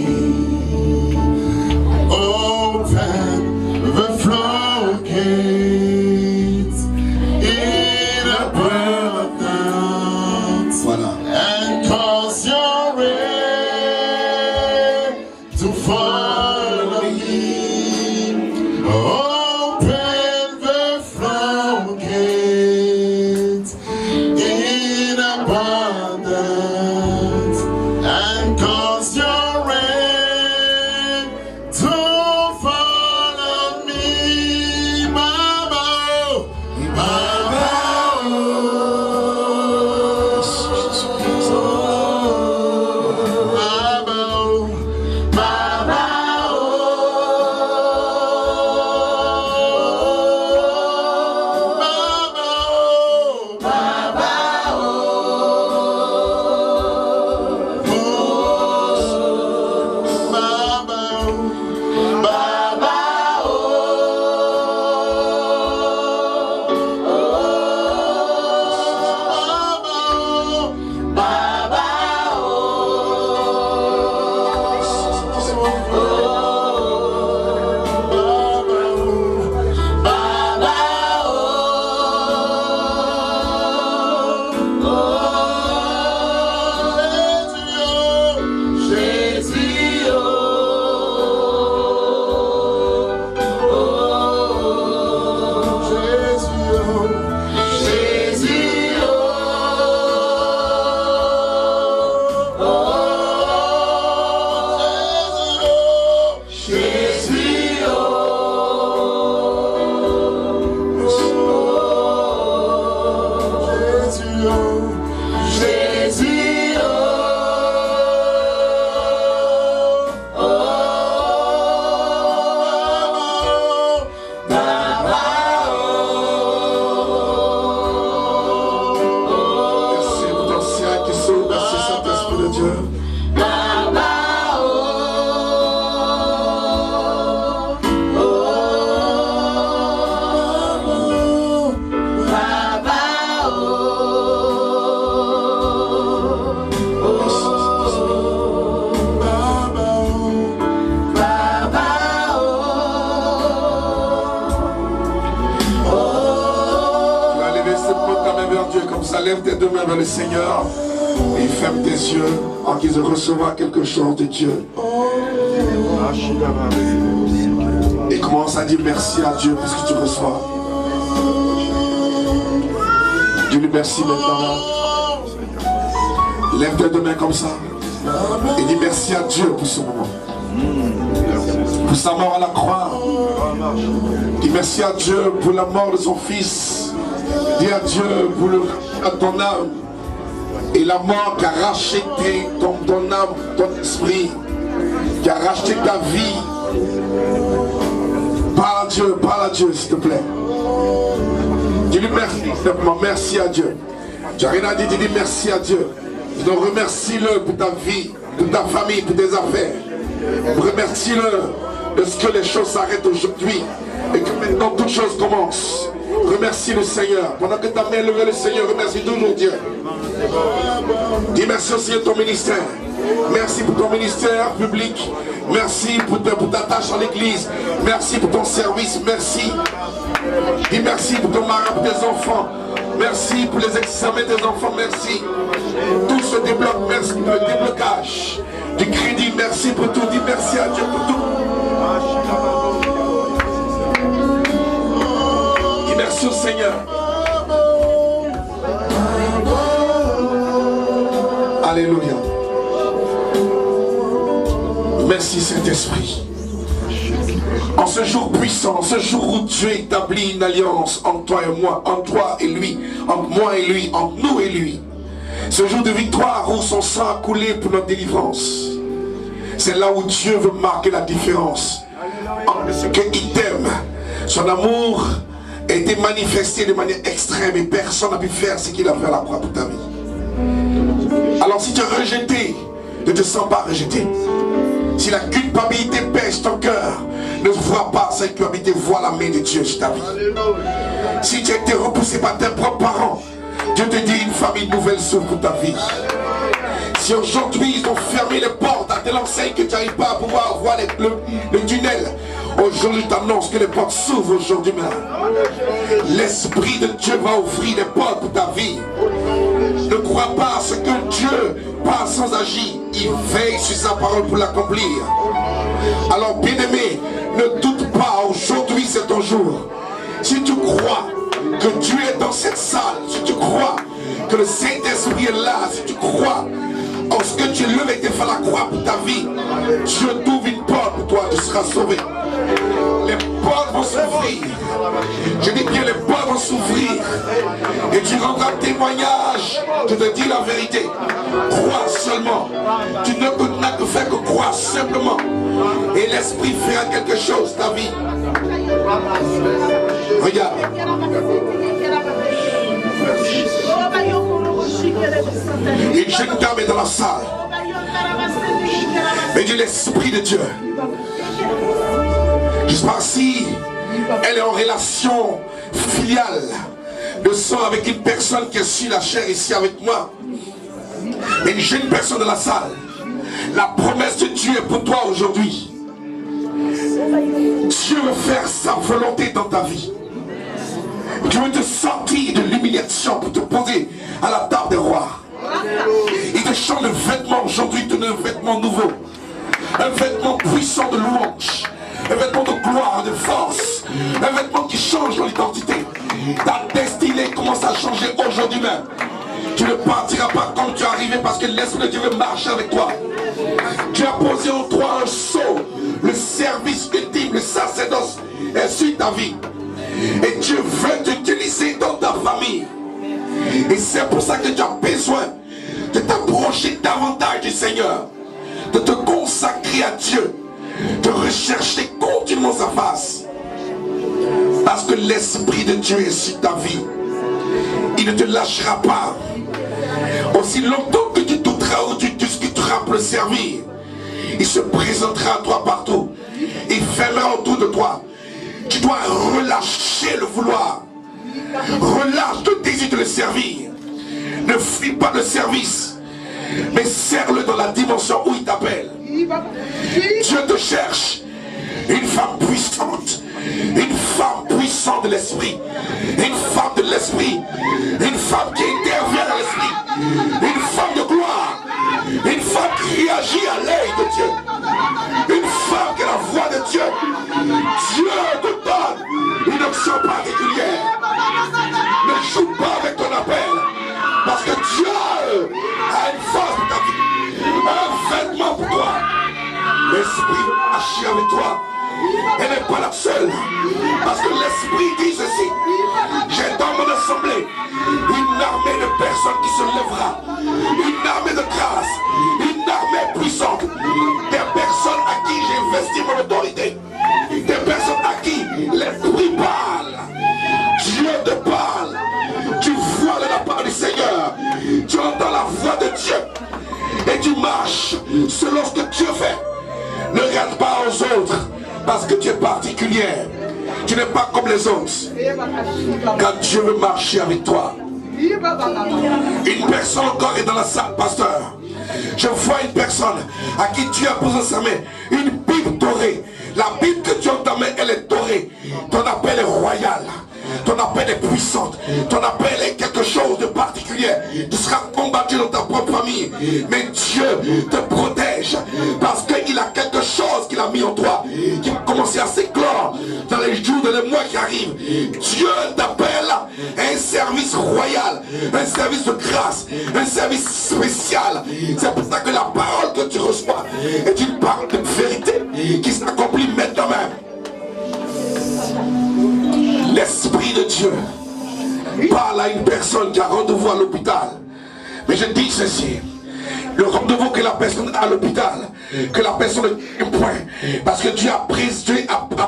Open the floodgates in abundance. Voilà. And cause your rain to fall on me. Open the floodgates in abundance. And cause your rain to fall on me. Mama, Mama, Merci pour ton ciel qui s'ouvre. Merci Saint-Esprit de Dieu. Tu vas lever ta main vers Dieu comme ça. Lève tes deux mains vers le Seigneur. Et ferme tes yeux en guise de recevoir quelque chose de Dieu. Et commence à dire merci à Dieu pour ce que tu reçois. Dis-lui merci maintenant. Lève tes deux mains comme ça. Et dis merci à Dieu pour ce moment. Pour sa mort à la croix. Dis merci à Dieu pour la mort de son fils. Dis à Dieu pour ton âme. Et la mort qui a racheté ton âme, ton esprit. Qui a racheté ta vie. Parle à Dieu s'il te plaît. Dis-lui merci simplement, merci à Dieu. Tu n'as rien à dire, dis-lui merci à Dieu. Donc remercie-le pour ta vie, pour ta famille, pour tes affaires. Remercie-le de ce que les choses s'arrêtent aujourd'hui et que maintenant toutes choses commencent. Remercie le Seigneur. Pendant que ta main est levée, le Seigneur remercie toujours Dieu. Dis merci au Seigneur de ton ministère. Merci pour ton ministère public. Merci pour ta tâche en l'église. Merci pour ton service. Merci. Dis merci pour ton mari, pour tes enfants. Merci pour les examens des enfants. Merci. Tout se débloque. Merci pour le déblocage du crédit. Merci pour tout. Dis merci à Dieu pour tout. Dis merci au Seigneur. Alléluia. Merci Saint-Esprit. En ce jour puissant, en ce jour où Dieu établit une alliance entre toi et moi, entre toi et lui, entre moi et lui, entre nous et lui. Ce jour de victoire où son sang a coulé pour notre délivrance. C'est là où Dieu veut marquer la différence. Ce qu'il t'aime, son amour a été manifesté de manière extrême et personne n'a pu faire ce qu'il a fait à la croix pour ta vie. Alors si tu es rejeté, ne te sens pas rejeté. Si la culpabilité pèse ton cœur, ne vois pas cette culpabilité, vois la main de Dieu sur ta vie. Si tu as été repoussé par tes propres parents, Dieu te dit une famille nouvelle s'ouvre pour ta vie. Si aujourd'hui ils ont fermé les portes à telle enseigne que tu n'arrives pas à pouvoir voir le tunnel, aujourd'hui je t'annonce que les portes s'ouvrent aujourd'hui même. L'Esprit de Dieu va ouvrir les portes pour ta vie. Ne crois pas à ce que Dieu parle sans agir. Il veille sur sa parole pour l'accomplir. Alors bien-aimé, ne doute pas, aujourd'hui c'est ton jour. Si tu crois que Dieu est dans cette salle, si tu crois que le Saint-Esprit est là, si tu crois en ce que tu leves et tu fais la croix pour ta vie, Dieu t'ouvre une porte pour toi, tu seras sauvé. Les portes vont s'ouvrir. Je dis bien, les portes vont s'ouvrir. Et tu rendras témoignage. Je te dis la vérité. Crois seulement. Tu n'as que faire que croire simplement. Et l'Esprit fera quelque chose ta vie. Regarde. Une jeune dame est dans la salle. Mais dit l'Esprit de Dieu. Je sais pas si elle est en relation filiale de sang avec une personne qui est sur la chair ici avec moi. Une jeune personne de la salle. La promesse de Dieu est pour toi aujourd'hui. Dieu veut faire sa volonté dans ta vie. Dieu veut te sortir de l'humiliation pour te poser à la table des rois. Il te change de vêtements aujourd'hui, te donne un vêtement nouveau. Un vêtement puissant de louange. Un vêtement de gloire, de force. Un vêtement qui change ton identité. Ta destinée commence à changer aujourd'hui même. Tu ne partiras pas comme tu es arrivé parce que l'Esprit de Dieu veut marcher avec toi. Tu as posé en toi un sceau. Le service ultime, le sacerdoce est sur ta vie. Et Dieu veut t'utiliser dans ta famille. Et c'est pour ça que tu as besoin de t'approcher davantage du Seigneur. De te consacrer à Dieu. De rechercher continuellement sa face. Parce que l'Esprit de Dieu est sur ta vie. Il ne te lâchera pas. Aussi longtemps que tu douteras ou tu discuteras pour le servir, il se présentera à toi partout. Il fermera autour de toi. Tu dois relâcher le vouloir. Relâche le désir de le servir. Ne fuis pas le service, mais serre-le dans la dimension où il t'appelle. Dieu te cherche une femme puissante, une femme puissante de l'esprit, une femme de l'esprit, une femme qui intervient dans l'esprit, une femme de gloire, une femme qui réagit à l'œil de Dieu, une femme qui a la voix de Dieu. Dieu te donne une option particulière. Ne joue pas avec ton appel, parce que Dieu a une force pour ta vie, un vêtement pour toi. L'Esprit agit avec toi. Elle n'est pas la seule. Parce que l'Esprit dit ceci. J'ai dans mon assemblée une armée de personnes qui se lèvera. Une armée de grâce. Une armée puissante. Des personnes à qui j'ai investi mon autorité. Des personnes à qui l'Esprit parle. Dieu te parle. Tu vois de la part du Seigneur. Tu entends la voix de Dieu. Et tu marches selon ce que Dieu fait. Ne regarde pas aux autres parce que tu es particulière. Tu n'es pas comme les autres. Quand Dieu veut marcher avec toi. Une personne encore est dans la salle, pasteur. Je vois une personne à qui Dieu a posé sa main. Une Bible dorée. La Bible que tu as dans ta main, elle est dorée. Ton appel est royal. Ton appel est puissante. Ton appel est quelque chose de particulier. Tu seras combattu dans ta propre famille. Mais Dieu te protège. Parce qu'il a quelque chose qu'il a mis en toi. Qui va commencer à s'éclore dans les jours, dans les mois qui arrivent. Dieu t'appelle à un service royal. Un service de grâce. Un service spécial. C'est pour ça que la parole que tu reçois est une parole de vérité qui s'accomplit maintenant même. L'Esprit de Dieu parle à une personne qui a rendez-vous à l'hôpital. Mais je dis ceci. Le rendez-vous que la personne a à l'hôpital, que la personne ne point. Parce que Dieu a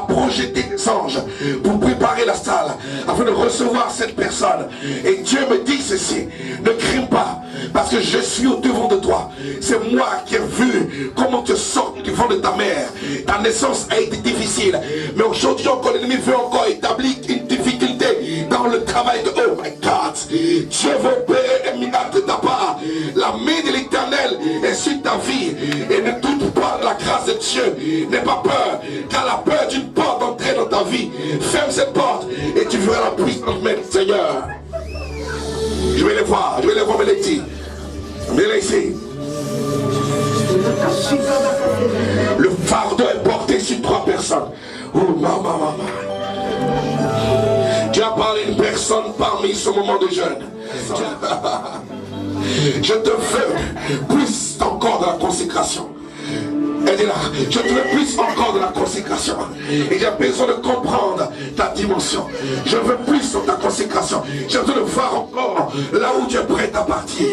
projeté des anges pour préparer la salle afin de recevoir cette personne. Et Dieu me dit ceci. Ne crains pas. Parce que je suis au devant de toi. C'est moi qui ai vu comment te sors du ventre de ta mère. Ta naissance a été difficile. Mais aujourd'hui encore l'ennemi veut encore établir une difficulté dans le travail de oh my God. Dieu veut opérer un miracle de ta part. La main de l'Éternel est sur ta vie. Et ne doute pas de la grâce de Dieu. N'aie pas peur. Car la peur d'une porte d'entrée dans ta vie. Ferme cette porte et tu verras la puissance même du Seigneur. Je vais les voir Meleti. Venez ici. Le fardeau est porté sur 3 personnes. Oh maman. Dieu a parlé à une personne parmi ce moment de jeûne. Je te veux plus encore de la consécration. Elle est là. Je te veux plus encore de la consécration. Et j'ai besoin de comprendre ta dimension. Je veux plus de ta consécration. J'ai besoin de voir encore là où tu es prêt à partir.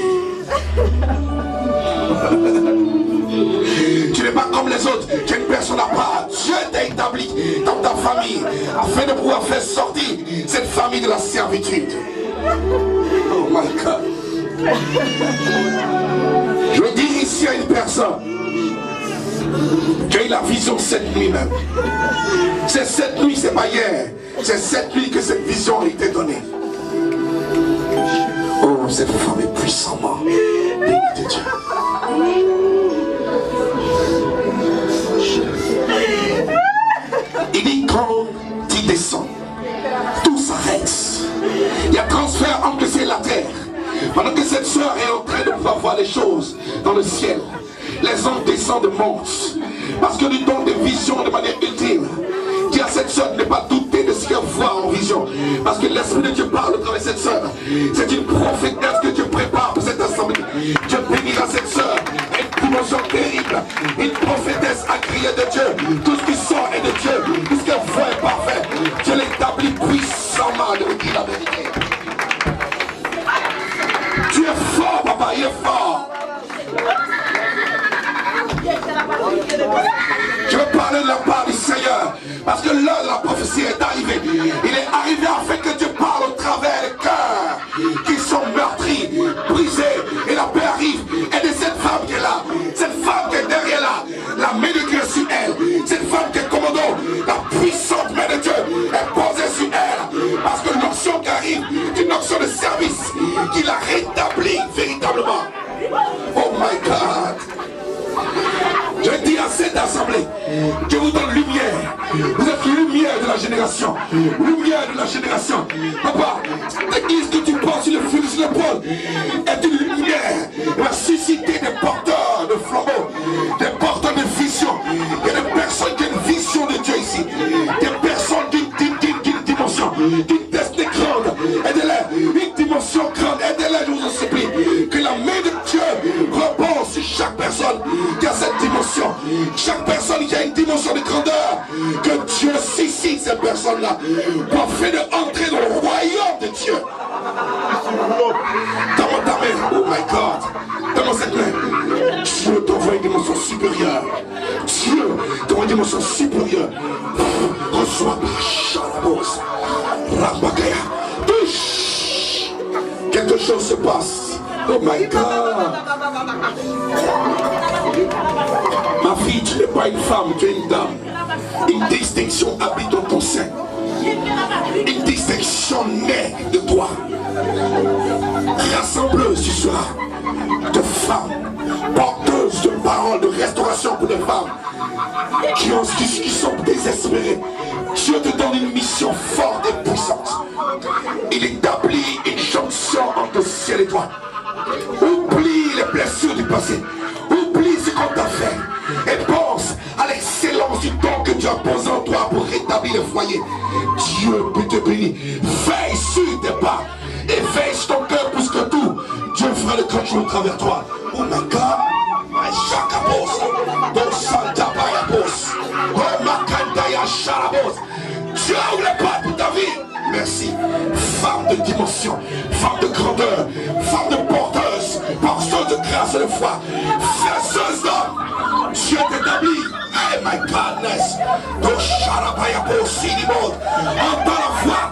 Tu n'es pas comme les autres. Tu es une personne à part. Dieu t'a établi dans ta famille afin de pouvoir faire sortir cette famille de la servitude. Oh my God. Je veux dire ici à une personne. Tu as eu la vision cette nuit même. C'est cette nuit, c'est pas hier. C'est cette nuit que cette vision a été donnée. Oh, cette femme est puissamment bénie de Dieu. Il dit quand il descend, tout s'arrête. Il y a transfert entre le ciel et la terre. Pendant que cette soeur est en train de pouvoir voir les choses dans le ciel, les anges descendent et montent. Parce que lui donne des visions de manière ultime. Dis à cette soeur de ne pas douter de ce qu'elle voit en vision. Parce que l'Esprit de Dieu parle au travers de cette soeur. C'est une prophétesse que Dieu prépare pour cette assemblée. Dieu bénira cette soeur. Une dimension terrible. Une prophétesse agréée de Dieu. Tout ce qui sort est de Dieu. Tout ce qu'elle voit est parfait. Dieu l'établit puissamment de dire la vérité. Tu es fort, papa, il est fort. Je veux parler de la part du Seigneur. Parce que l'heure de la prophétie est arrivée. Il est arrivé afin que Dieu parle au travers des cœurs qui sont meurtris, brisés. Et la paix arrive. Et de cette femme qui est là. Cette femme qui est derrière là. La main de Dieu sur elle. Cette femme qui est commandant. La puissante main de Dieu est posée sur elle. Parce que l'onction qui arrive est une onction de service qui la rétablit véritablement. Oh my God. Je dis à cette assemblée, je vous donne lumière. Vous êtes lumière de la génération. Lumière de la génération. Papa, l'église que tu portes sur le fil sur l'épaule est une lumière. Elle va susciter des porteurs de flambeaux, des porteurs de vision. Il y a des personnes qui ont une vision de Dieu ici. Des personnes d'une dimension, d'une destinée grande. Aidez-les, une dimension grande. Aidez-les, je vous en supplie. Que la main de Dieu repose sur chaque personne qui a cette dimension. Chaque personne qui a une dimension de grandeur, que Dieu suscite cette personne-là pour faire entrer dans le royaume de Dieu. Dans ta main, oh my God, dans cette main, Dieu t'envoie une dimension supérieure. Dieu t'envoie une dimension supérieure. Reçois la chalabose, Rambakaya, touche. Quelque chose se passe. Oh my God. Ma fille, tu n'es pas une femme, tu es une dame. Une distinction habite dans ton sein. Une distinction naît de toi. Rassembleuse tu seras de femmes, porteuses de paroles de restauration pour les femmes qui sont désespérées. Dieu te donne une mission forte et puissante. Il établit une jonction entre le ciel et toi. Oublie les blessures du passé. Oublie ce qu'on t'a fait. Et pense à l'excellence du don que Dieu a posé en toi pour rétablir le foyer. Dieu peut te bénir. Veille sur tes pas. Et veille sur ton cœur plus que tout. Dieu fera le grand jour à travers toi. Oh my God. My Shakabos. Don Santa Bayabos. Oh Makandaya Sharabos. Dieu ouvre les portes pour ta vie. merci. Femme de dimension, femme de grandeur, femme de porteuse, porteuse de grâce et de foi, faiseuse d'homme. Dieu t'établit. Hey my godness. Entends la voix,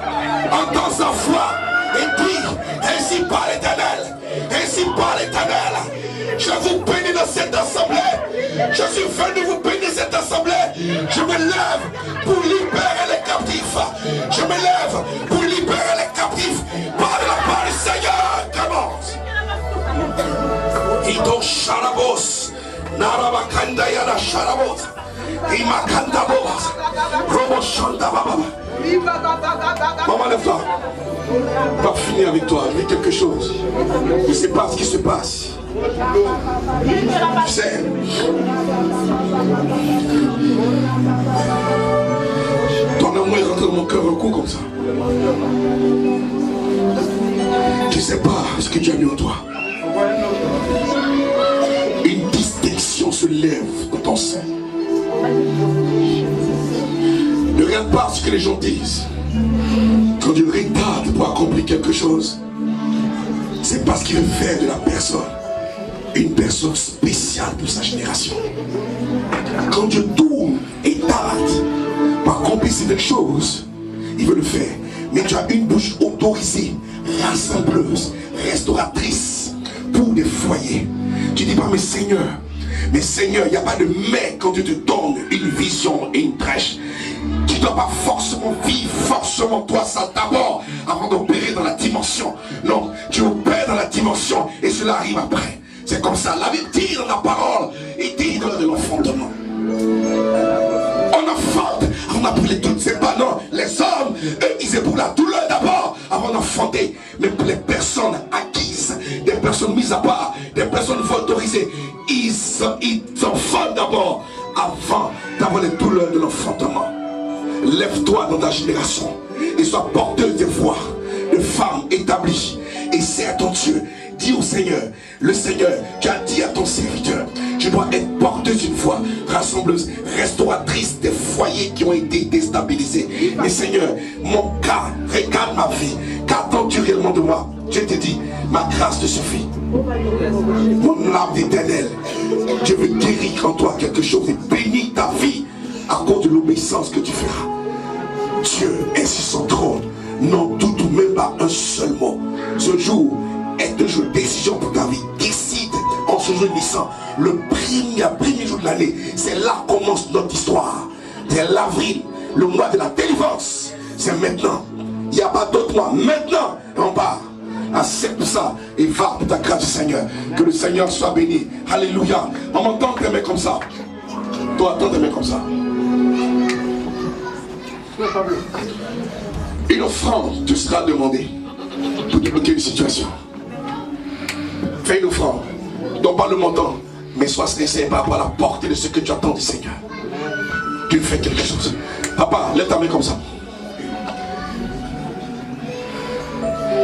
entends sa voix et dis, ainsi par l'Éternel, ainsi par l'Éternel. Je vous bénis dans cette assemblée. Je suis venu vous bénir cette assemblée. Je me lève pour libérer les captifs. Je me lève pour libérer les captifs par la part du Seigneur. Commence. Ito Sharabos. Narabakanda Yana Sharabos. Imakandabos. Robo Shandababa. Maman, lève-toi. Pas finir avec toi, avec quelque chose. Je ne sais pas ce qui se passe. Tu sais, ton amour est rentré dans mon cœur un coup comme ça. Tu ne sais pas ce que Dieu a mis en toi. Une distinction se lève dans ton sein. Ne regarde pas ce que les gens disent. Quand Dieu retarde pour accomplir quelque chose, c'est parce qu'il veut faire de la personne une personne spéciale pour sa génération. Quand Dieu tourne et tarde pour accomplir cette chose, il veut le faire. Mais tu as une bouche autorisée, rassembleuse, restauratrice pour des foyers. Tu dis pas, mais Seigneur, il n'y a pas de mais quand Dieu te donne une vision et une prêche. Tu ne dois pas forcément vivre, forcément toi ça d'abord avant d'opérer dans la dimension. Non, tu opères dans la dimension et cela arrive après. C'est comme ça. La Bible dit dans la parole, il dit dans de l'enfantement. On enfante, on a pris les doutes, c'est pas non. Les hommes, eux, ils éprouvent la douleur d'abord avant d'enfanter. Mais pour les personnes acquises, des personnes mises à part, des personnes autorisées, ils enfantent d'abord avant d'avoir les douleurs de l'enfantement. Lève-toi dans ta génération et sois porteuse de voix, de femmes établies et sers ton Dieu. Dis au Seigneur, le Seigneur, tu as dit à ton serviteur, je dois être porteuse d'une voix, rassembleuse, restauratrice des foyers qui ont été déstabilisés. Mais Seigneur, mon cas, regarde ma vie, qu'attends-tu réellement de moi? Dieu te dit, ma grâce te suffit. Mon âme éternelle, je veux guérir en toi quelque chose et bénir ta vie à cause de l'obéissance que tu feras. Dieu est sur son trône, n'en doute même pas un seul mot. Ce jour est un jour de décision pour ta vie. Décide en ce jour de Nissan, le premier jour de l'année. C'est là que commence notre histoire. C'est l'avril, le mois de la délivrance. C'est maintenant. Il n'y a pas d'autre mois. Maintenant, on part. Accepte ça et va pour ta grâce du Seigneur. Que le Seigneur soit béni. Alléluia. Maman, tends tes mains comme ça. Toi, tends tes mains comme ça. Une offrande te sera demandée pour débloquer une situation. Fais une offrande. Donc pas le montant, mais sois sincère par rapport à la portée de ce que tu attends du Seigneur. Tu fais quelque chose. Papa, lève ta main comme ça.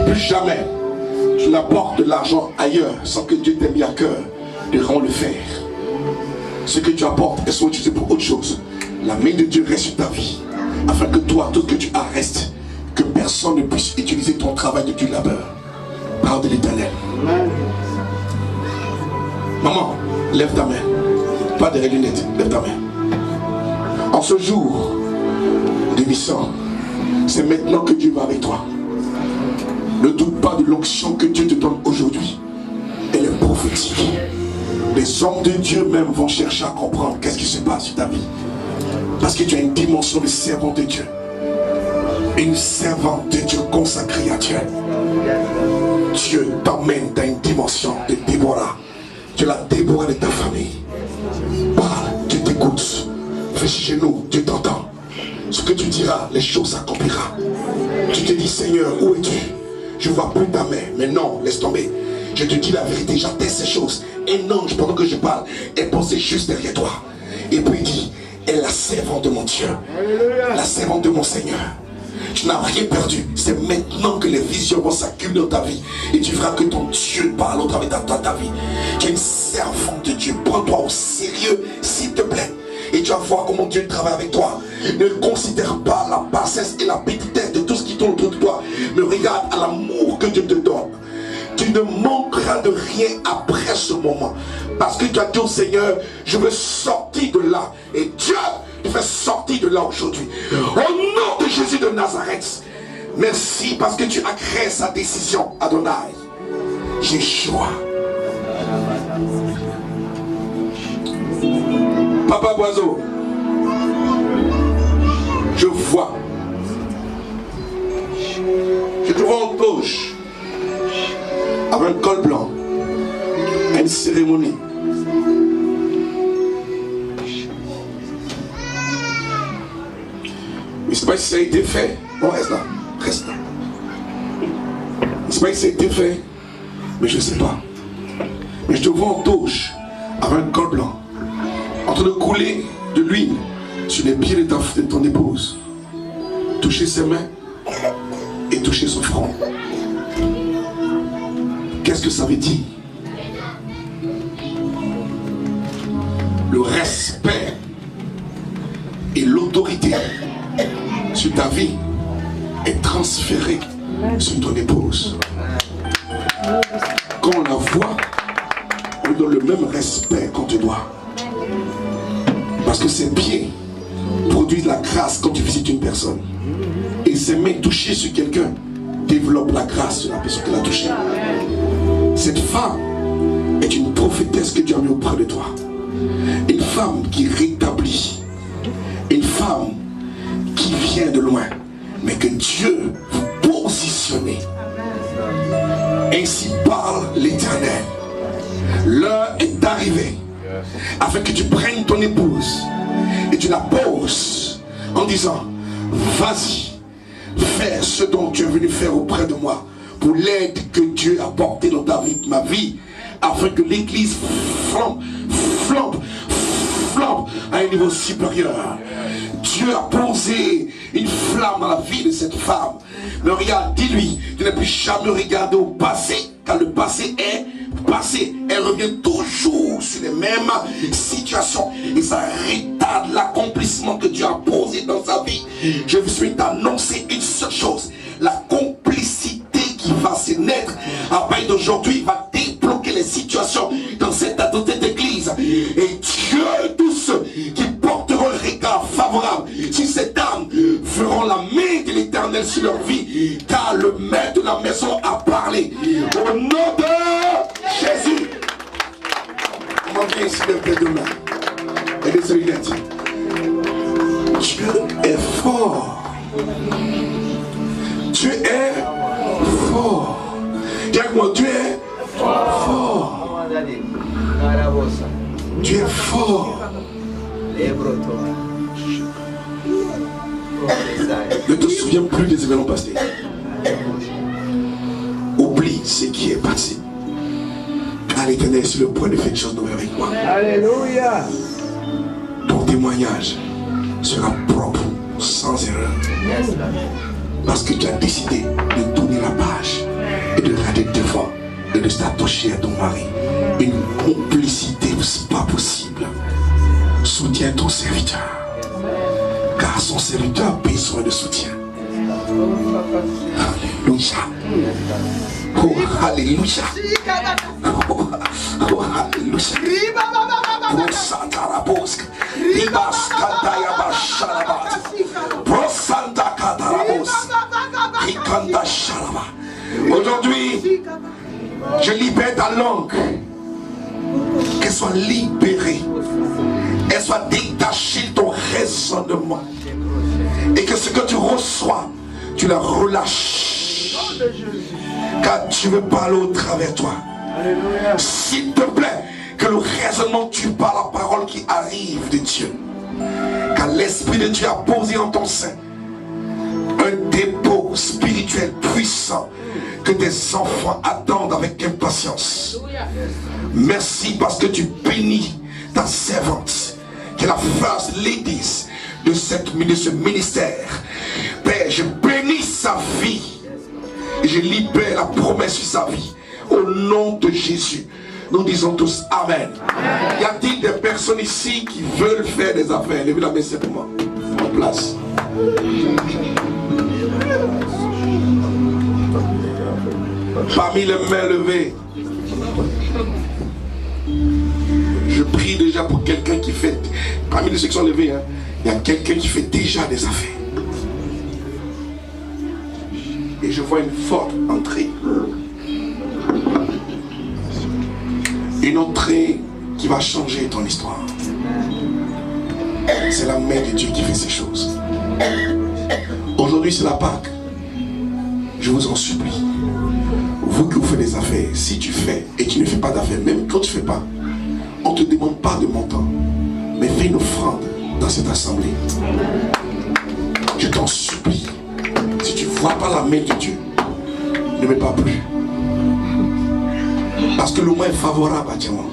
Plus jamais tu n'apportes de l'argent ailleurs sans que Dieu t'ait mis à cœur de vraiment le faire. Ce que tu apportes est soit utilisé pour autre chose. La main de Dieu reste sur ta vie, afin que toi, tout ce que tu as reste, que personne ne puisse utiliser ton travail de du labeur. Parle de l'Éternel. Maman, lève ta main. Pas derrière les lunettes, lève ta main. En ce jour de mission, c'est maintenant que Dieu va avec toi. Ne doute pas de l'onction que Dieu te donne aujourd'hui. Elle est prophétique. Les hommes de Dieu même vont chercher à comprendre qu'est-ce qui se passe sur ta vie. Parce que tu as une dimension de servant de Dieu. Une servante de Dieu consacrée à Dieu. Dieu t'emmène dans une dimension de Déborah. Tu es la Déborah de ta famille. Parle, Dieu t'écoute. Fais chez nous, Dieu t'entend. Ce que tu diras, les choses s'accompliront. Tu te dis, Seigneur, où es-tu? Je ne vois plus ta main. Mais non, laisse tomber. Je te dis la vérité, j'atteste ces choses. Un ange, pendant que je parle, est posé juste derrière toi. Et puis il dit, elle est la servante de mon Dieu. La servante de mon Seigneur. Tu n'as rien perdu. C'est maintenant que les visions vont s'accumuler dans ta vie. Et tu verras que ton Dieu parle au travers de ta vie. Tu es une servante de Dieu. Prends-toi au sérieux, s'il te plaît. Et tu vas voir comment Dieu travaille avec toi. Ne considère pas la bassesse et la petitesse de tout ce qui tourne autour de toi. Mais regarde à l'amour que Dieu te donne. Tu ne manqueras de rien après ce moment. Parce que tu as dit au Seigneur, je veux sortir de là. Et Dieu te fait sortir de là aujourd'hui. Au nom de Jésus de Nazareth. Merci parce que tu as créé sa décision, Adonai. J'ai choix. Papa Boiseau, je vois. Je te vois en touche. Avec un col blanc. À une cérémonie. Je ne sais pas si ça a été fait. Bon, reste là. Reste là. Je ne sais pas si ça a été fait. Mais je ne sais pas. Mais je te vois en touche. Avec un col blanc. En train de couler de l'huile sur les pieds de ton épouse. Toucher ses mains. Et toucher son front. Qu'est-ce que ça veut dire? Le respect et l'autorité sur ta vie est transféré sur ton épouse. Quand on la voit, on lui donne le même respect qu'on te doit. Parce que ses pieds produisent la grâce quand tu visites une personne. Et ses mains touchées sur quelqu'un développent la grâce sur la personne qu'elle a touchée. Cette femme est une prophétesse que Dieu a mis auprès de toi. Une femme qui rétablit. Une femme qui vient de loin. Mais que Dieu vous positionne. Ainsi parle l'Éternel. L'heure est arrivée afin que tu prennes ton épouse et tu la poses en disant, vas-y, fais ce dont tu es venu faire auprès de moi pour l'aide que Dieu a portée dans ta vie, ma vie, afin que l'église flambe à un niveau supérieur. Dieu a posé une flamme dans la vie de cette femme. Mais regarde, dis-lui, tu n'as plus jamais regardé au passé, car le passé est passé. Elle revient toujours sur les mêmes situations et ça retarde l'accomplissement que Dieu a posé dans sa vie. Je suis t'annoncer une seule chose, la complicité qui va se naître à partir d'aujourd'hui va débloquer les situations dans cette église. Et Dieu, tous ceux qui porteront le regard favorable sur cette âme feront la main de l'Éternel sur leur vie, car le maître de la maison a parlé. Au nom de Jésus. On va bien ici de demain. Et des lunettes. Dieu est fort. Dieu est fort. Dis avec moi, Dieu est fort. Dieu est fort. Ne te souviens plus des événements passés. Oublie ce qui est passé. Car l'Éternel est sur le point de faire une chose nouvelle avec moi. Alléluia. Ton témoignage sera propre, sans erreur. Parce que tu as décidé de tourner la page et de regarder devant et de t'attacher à ton mari. Une complicité, c'est pas possible. Soutiens ton serviteur. Car son serviteur a besoin de soutien. Alléluia. Oh, alléluia. Oh, alléluia. Oh, Santa Rabosk. Ibas Kantaya Bashalabat. Oh, Santa Katarabos. Rikanda Shalaba. Aujourd'hui, je libère ta langue. Qu'elle soit libérée. Elle soit détachée de ton raisonnement. Et que ce que tu reçois, tu la relâches. Car tu veux parler au travers de toi. S'il te plaît, que le raisonnement tue par la parole qui arrive de Dieu. Car l'Esprit de Dieu a posé en ton sein un dépôt spirituel puissant que tes enfants attendent avec impatience. Merci parce que tu bénis ta servante, qui est la first lady de ce ministère. Père, je bénis sa vie et je libère la promesse sur sa vie. Au nom de Jésus, nous disons tous Amen. Y a-t-il des personnes ici qui veulent faire des affaires? Levez la main simplement en place. Parmi les mains levées, je prie déjà pour quelqu'un qui fait, parmi les ceux qui sont levés, hein, il y a quelqu'un qui fait déjà des affaires. Et je vois une forte entrée. Une entrée qui va changer ton histoire. C'est la main de Dieu qui fait ces choses. Aujourd'hui, c'est la Pâque. Je vous en supplie. Vous qui vous faites des affaires, si tu fais et tu ne fais pas d'affaires, même quand tu ne fais pas, on ne te demande pas de montant, mais fais une offrande dans cette assemblée. Je t'en supplie. Si tu ne vois pas la main de Dieu, ne mets pas plus. Parce que le mot est favorable à Diamant.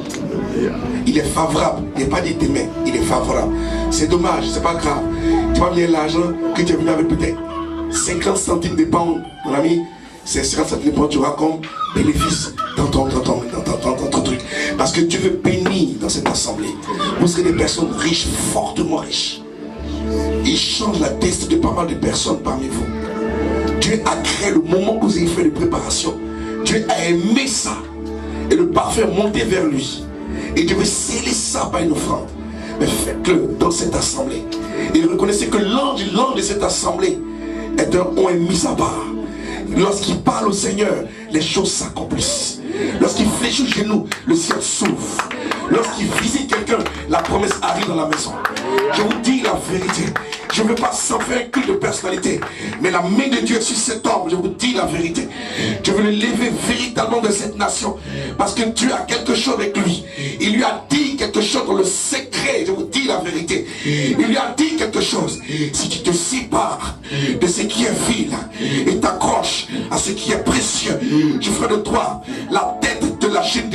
Il est favorable. Il n'est pas dit tes mains, il est favorable. C'est dommage, c'est pas grave. Tu vas venir l'argent que tu es venu avec peut-être 50 centimes de pound, mon ami. C'est 50 centimes de pound, tu auras comme bénéfice dans ton truc. Parce que Dieu veut bénir dans cette assemblée. Vous serez des personnes riches, fortement riches. Il change la destinée de pas mal de personnes parmi vous. Dieu a créé le moment où vous avez fait de préparation. Dieu a aimé ça. Et le parfum monter vers lui. Et Dieu veut sceller ça par une offrande. Mais faites-le dans cette assemblée. Et reconnaissez que l'ange de cette assemblée est mis à part. Lorsqu'il parle au Seigneur, les choses s'accomplissent. Lorsqu'il fléchit au genou, le ciel s'ouvre. Lorsqu'il visite quelqu'un, la promesse arrive dans la maison. Je vous dis la vérité. Je ne veux pas s'en faire un culte de personnalité, mais la main de Dieu est sur cet homme. Je vous dis la vérité. Je veux le lever véritablement de cette nation, parce que Dieu a quelque chose avec lui. Il lui a dit quelque chose dans le secret. Je vous dis la vérité. Il lui a dit quelque chose. Si tu te sépares de ce qui est vil et t'accroches à ce qui est précieux, je ferai de toi la tête de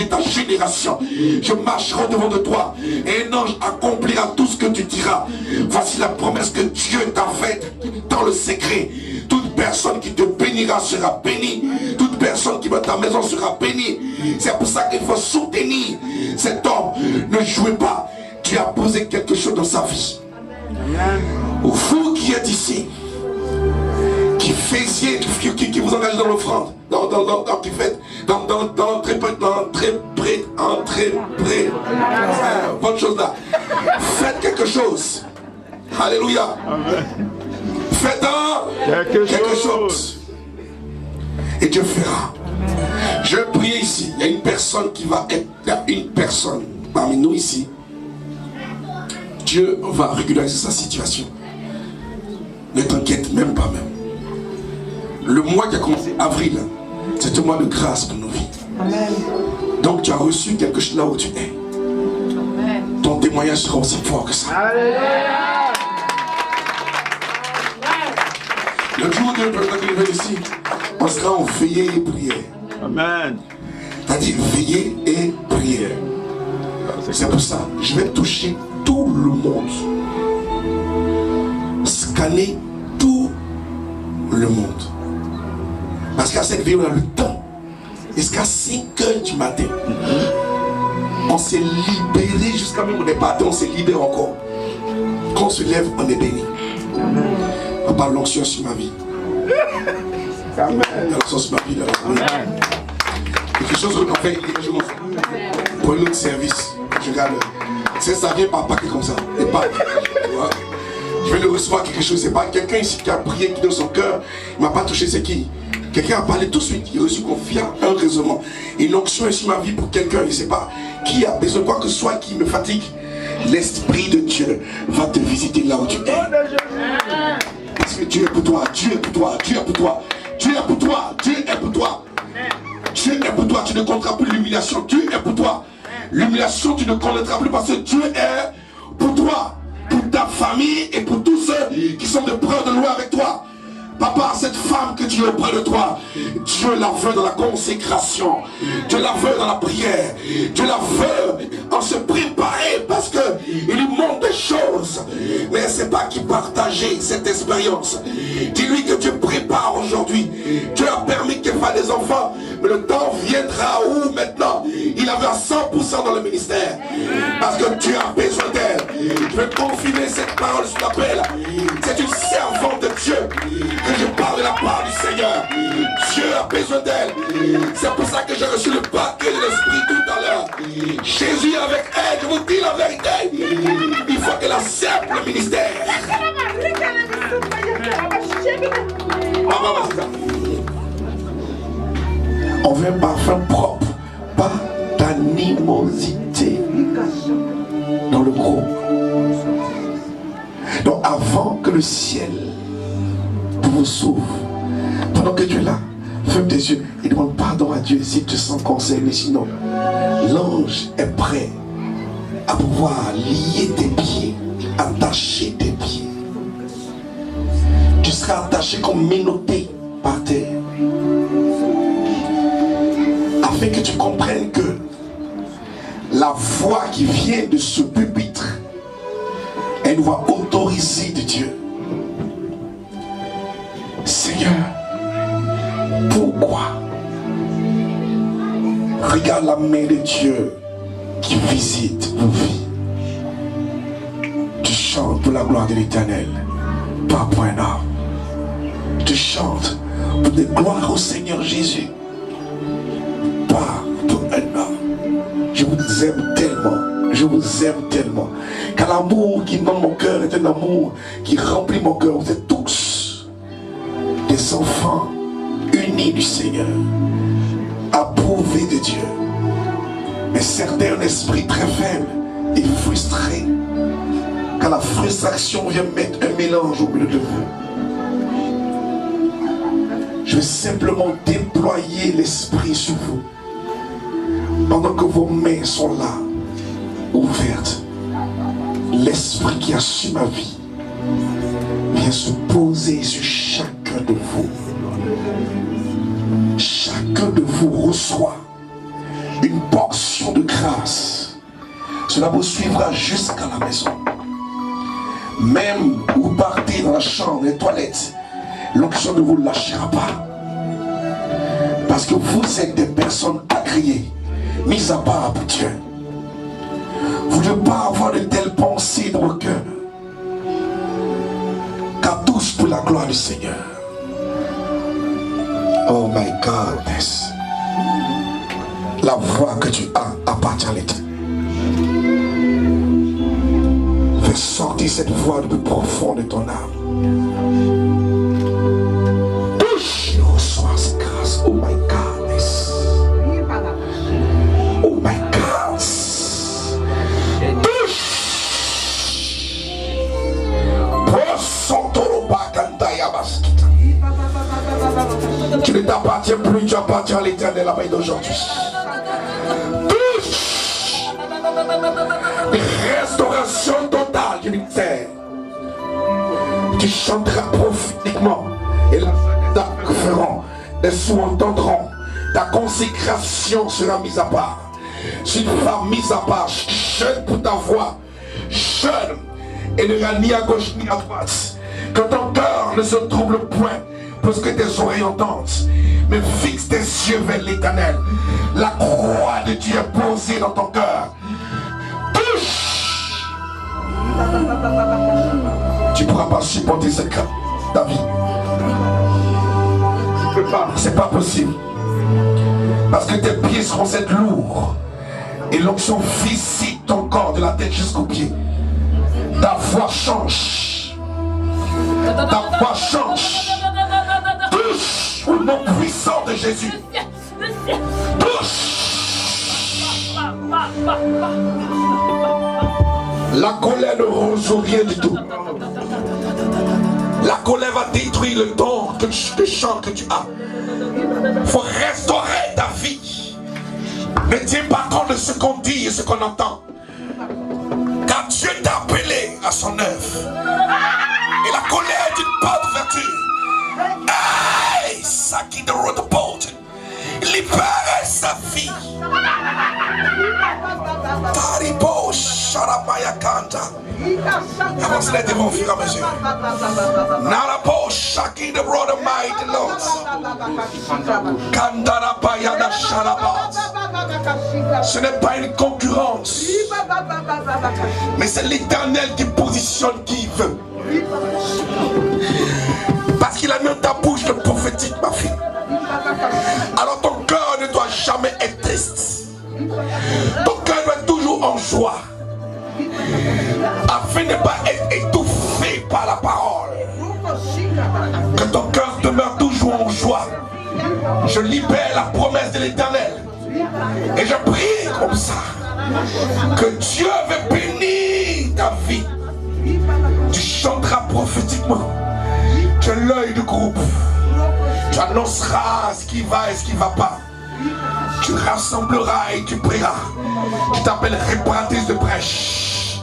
ta génération. Je marcherai devant de toi et un ange accomplira tout ce que tu diras. Voici la promesse que Dieu t'a faite dans le secret. Toute personne qui te bénira sera bénie. Toute personne qui va à ta maison sera bénie. C'est pour ça qu'il faut soutenir cet homme. Ne jouez pas. Dieu a posé quelque chose dans sa vie. Vous qui êtes ici, qui faisiez, qui vous engagez dans l'offrande, dans l'entrée, bonne chose là. Faites quelque chose. Alléluia. Faites quelque chose. Et Dieu fera. Je prie ici. Il y a une personne qui va être, il y a une personne parmi nous ici. Dieu va régulariser sa situation. Ne t'inquiète même pas même. Le mois qui a commencé, avril, c'est un mois de grâce pour nos vies. Amen. Donc tu as reçu quelque chose là où tu es. Amen. Ton témoignage sera aussi fort que ça. Alléluia. Le jour de notre ici, on sera en veillée et prière. Amen. T'as dit veillée et prière. C'est pour ça, je vais toucher tout le monde. Scanner tout le monde. Parce qu'à cette vie, on a le temps. Jusqu'à 5h du matin. On s'est libéré jusqu'à même on n'est pas on s'est libéré encore. Quand on se lève, on est béni. Papa, l'onction sur ma vie. Amen. L'onction sur ma vie. Quelque chose qu'on fait, pour un autre service. Je regarde. Ça vient par paquet comme ça. Et pas. Je vais le recevoir quelque chose. C'est pas quelqu'un ici qui a prié, qui donne son cœur. Il ne m'a pas touché, c'est qui? Quelqu'un a parlé tout de suite. Il a reçu confiance, un raisonnement. Une onction est sur ma vie pour quelqu'un. Je ne sais pas qui a besoin de quoi que ce soit qui me fatigue. L'Esprit de Dieu va te visiter là où tu es. Parce que Dieu est pour toi. Dieu est pour toi. Dieu est pour toi. Dieu est pour toi. Dieu est pour toi. Dieu est pour toi. Tu ne connaîtras plus l'humiliation. Dieu est pour toi. L'humiliation, tu ne connaîtras plus parce que Dieu est pour toi. Pour ta famille et pour tous ceux qui sont de près de loin avec toi. Papa, cette femme que Dieu est auprès de toi, Dieu la veut dans la consécration. Dieu la veut dans la prière. Dieu la veut en se préparer parce que il lui montre des choses. Mais elle ne sait pas qui partager cette expérience. Dis-lui que Dieu prépare aujourd'hui. Dieu a permis qu'elle fasse des enfants. Mais le temps viendra où maintenant il avait à 100% dans le ministère. Parce que Dieu a besoin d'elle. Je vais confirmer cette parole sur l'appel. C'est une servante de Dieu. Dieu que je parle la part du Seigneur. Dieu a besoin d'elle. C'est pour ça que j'ai reçu le paquet de l'Esprit tout à l'heure. Jésus est avec elle, je vous dis la vérité. Il faut qu'elle accepte le ministère. On veut un parfum propre, pas d'animosité dans le groupe. Donc avant que le ciel vous s'ouvre, pendant que tu es là, ferme tes yeux et demande pardon à Dieu si tu te sens concerné. Sinon, l'ange est prêt à pouvoir lier tes pieds, attacher tes pieds. Tu seras attaché comme menotté par terre. Afin que tu comprennes que la voix qui vient de ce pupitre est une voix autorisée de Dieu. Seigneur, pourquoi? Regarde la main de Dieu qui visite vos vies. Tu chantes pour la gloire de l'Éternel, pas pour un homme. Tu chantes pour des gloires au Seigneur Jésus, pas pour un homme. Je vous aime tellement, je vous aime tellement, car l'amour qui donne mon cœur est un amour qui remplit mon cœur. Vous êtes tous des enfants unis du Seigneur, approuvés de Dieu. Mais certains ont un esprit très faible et frustré, car la frustration vient mettre un mélange au milieu de vous. Je vais simplement déployer l'esprit sur vous pendant que vos mains sont là, ouvertes. L'esprit qui a su ma vie vient se poser sur chacun de vous. Chacun de vous reçoit une portion de grâce. Cela vous suivra jusqu'à la maison. Même où vous partez dans la chambre, les toilettes, l'onction ne vous lâchera pas. Parce que vous êtes des personnes agréées, mises à part pour Dieu. Vous ne devez pas avoir de telles pensées dans vos cœurs. Car tous pour la gloire du Seigneur. Oh my goodness. La voix que tu as appartient à l'Éternel. Fais sortir cette voix le plus profond de ton âme. Touche, reçois cette grâce. Oh my goodness. Oh my God. Touche. Tu ne t'appartiens plus, tu appartiens à l'Éternel la veille d'aujourd'hui. Touche. Restauration totale du ministère. Tu chanteras prophétiquement et la feront, les sous entendront. Ta consécration sera mise à part. C'est une femme mise à part, jeune pour ta voix, jeune et ne va ni à gauche ni à droite. Que ton cœur ne se trouble point, parce que tes oreilles entendent, mais fixe tes yeux vers l'Éternel. La croix de Dieu est posée dans ton cœur. Touche. Tu ne pourras pas supporter cette crainte, ta vie. Tu ne peux pas, c'est pas possible. Parce que tes pieds seront cette lourds. Et l'onction visite ton corps de la tête jusqu'aux pieds. Ta voix change. Ta voix change. Touche au nom puissant de Jésus. Touche. La colère ne résout rien du tout. La colère va détruire le don de chant que tu as. Il faut restaurer ta vie. Ne tiens pas compte de ce qu'on dit et ce qu'on entend. Car Dieu t'a appelé à son œuvre. Et la colère est une bonne vertu. Hey, ça qui te repose. Libère sa vie. Taribo Sharamaya Kanta. Avance les démons au fur et à mesure. Narabo Shaki the brother mighty Lord. Kandarapayada Sharabat. Ce n'est pas une concurrence, mais c'est l'Éternel qui positionne qui veut. joie, afin de ne pas être étouffé par la parole. Que ton cœur demeure toujours en joie. Je libère la promesse de l'Éternel. Et je prie comme ça, que Dieu veut bénir ta vie. Tu chanteras prophétiquement. Tu as l'œil du groupe. Tu annonceras ce qui va et ce qui ne va pas. Tu rassembleras et tu prieras. Tu t'appelles réparatrice de brèche.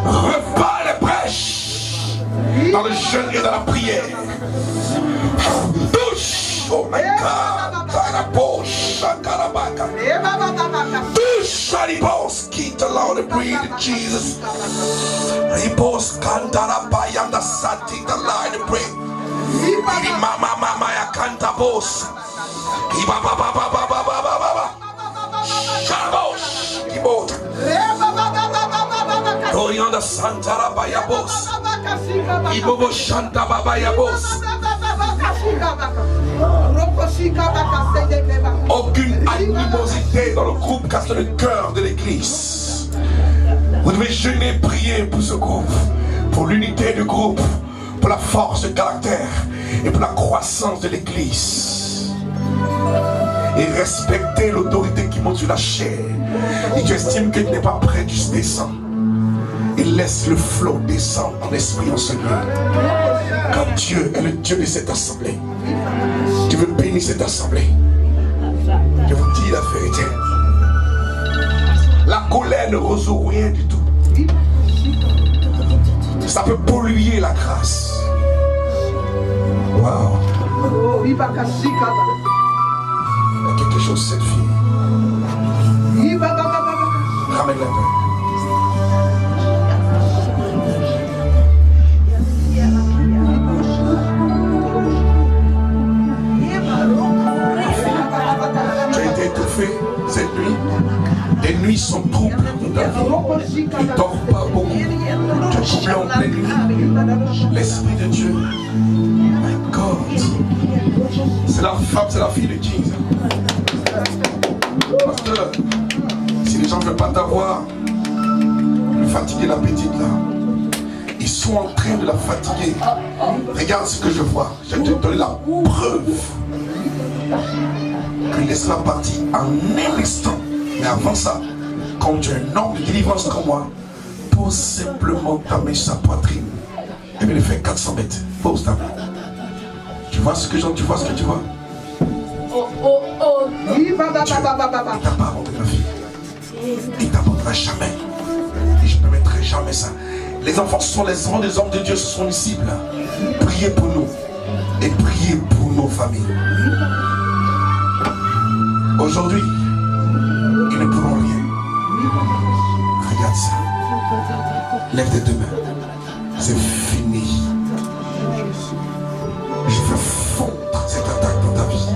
Repars les brèches dans le jeûne et dans la prière. Touche, oh my God, la poche, touche, Ribos, quitte l'eau de breathe, Jesus. Ribos, canta la bayanda sati, the line to breathe. Mama, ya canta boss. Chabos, Kibot. Orianda Santa la bayabos. Ibobo Shanta babayabos. Aucune animosité dans le groupe casse le cœur de l'église. Vous devez jeûner, prier pour ce groupe, pour l'unité du groupe, pour la force de caractère et pour la croissance de l'église. Et respecter l'autorité qui monte sur la chair. Et tu estimes que tu n'es pas prêt, tu descends. Et laisse le flot descendre en esprit en ce lieu. Car Dieu est le Dieu de cette assemblée. Tu veux bénir cette assemblée. Je vous dis la vérité. La colère ne résout rien du tout. Ça peut polluer la grâce. Waouh. Il y a quelque chose, cette fille. Ramène-la. Tu as été étouffé cette nuit. Les nuits sont troubles dans ta vie. Tu ne dors pas beaucoup. Tu es troublé en pleine nuit. L'Esprit de Dieu. My God. C'est la femme, c'est la fille de Jesus. Pasteur, si les gens ne veulent pas t'avoir, fatiguer la petite là. Ils sont en train de la fatiguer. Regarde ce que je vois. Je vais te donner la preuve que laisse-la partir en un instant. Mais avant ça, quand tu es un homme de délivrance comme moi, pose simplement ta main sur sa poitrine. Et bien, il fait 400 mètres. Pose ta main. Tu vois ce que tu vois, ce que tu vois? Dieu, il t'a pas abandonné ma fille. Il ne t'abandonnera jamais. Et je ne permettrai jamais ça. Les enfants sont les enfants des hommes de Dieu, ce sont les cibles. Priez pour nous. Et priez pour nos familles. Aujourd'hui, ils ne pourront rien. Regarde ça. Lève tes deux mains. C'est fini. Je veux fondre cette attaque dans ta vie.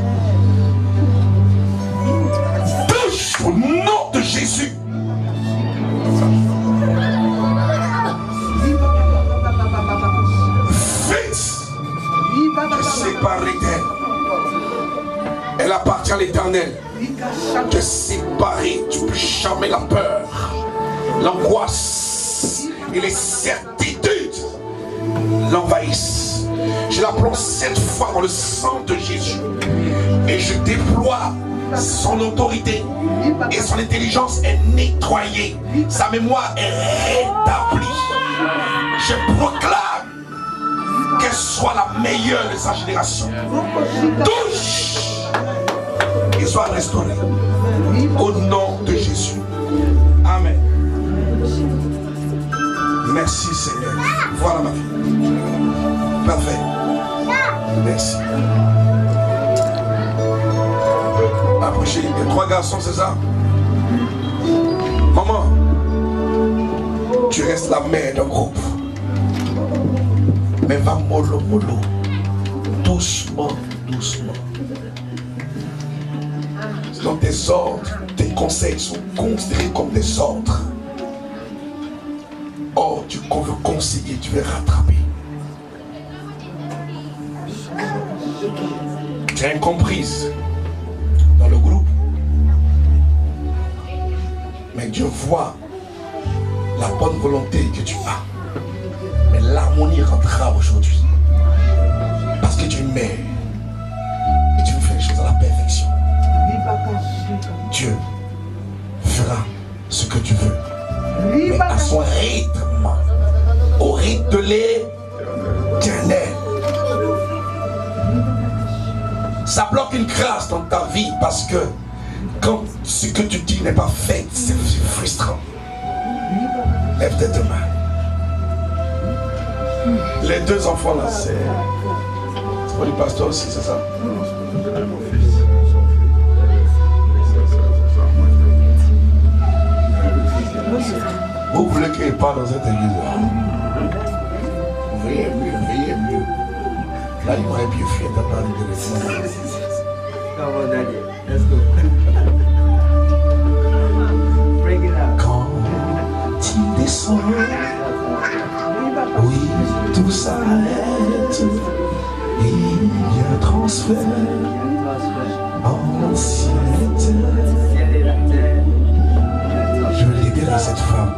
Touche au nom de Jésus. Vite. Je séparé d'elle. Elle appartient à l'Éternel. Te séparer, tu ne peux jamais la peur, l'angoisse et les certitudes l'envahissent. Je la plonge 7 fois dans le sang de Jésus et je déploie son autorité et son intelligence est nettoyée, sa mémoire est rétablie. Je proclame qu'elle soit la meilleure de sa génération. Touche et soit restauré au nom de Jésus. Amen. Merci Seigneur. Voilà ma fille. Parfait. Merci. Approchez. Il y a 3 garçons, c'est ça? Maman, tu restes la mère d'un groupe. Mais va mollo mollo. Doucement, doucement. Dans tes ordres, tes conseils sont considérés comme des ordres. Or, tu veux conseiller, tu veux rattraper. Tu es incomprise dans le groupe. Mais Dieu voit la bonne volonté que tu as. Mais l'harmonie rentrera aujourd'hui. Parce que tu es une mère. Et tu veux faire les choses à la perfection. Dieu fera ce que tu veux. Mais à son rythme. Au rythme de l'Éternel. Ça bloque une grâce dans ta vie parce que quand ce que tu dis n'est pas fait, c'est frustrant. Lève tes deux mains. Les deux enfants là, c'est pas du pasteur aussi, c'est ça? Vous voulez qu'il parle dans cette église là? Veillez mieux, veillez mieux. Là, il m'aurait bien fait de parler de l'Église. Quand il descend, oui, tout s'arrête. Il y a un transfert en ciel. Je veux libérer cette femme.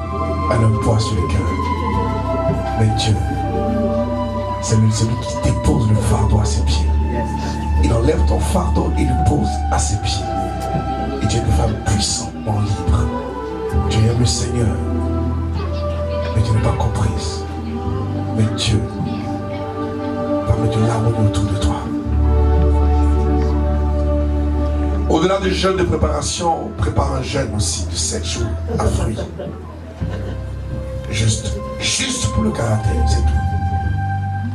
Elle a un poids sur le cœur. Mais Dieu, c'est celui qui dépose le fardeau à ses pieds. Il enlève ton fardeau et le pose à ses pieds. Et tu es une femme puissamment libre. Tu aimes le Seigneur, mais tu n'es pas comprise. Mais Dieu va mettre de l'harmonie autour de toi. Au-delà du jeûne de préparation, on prépare un jeûne aussi de 7 jours à fruits. Juste pour le caractère, c'est tout.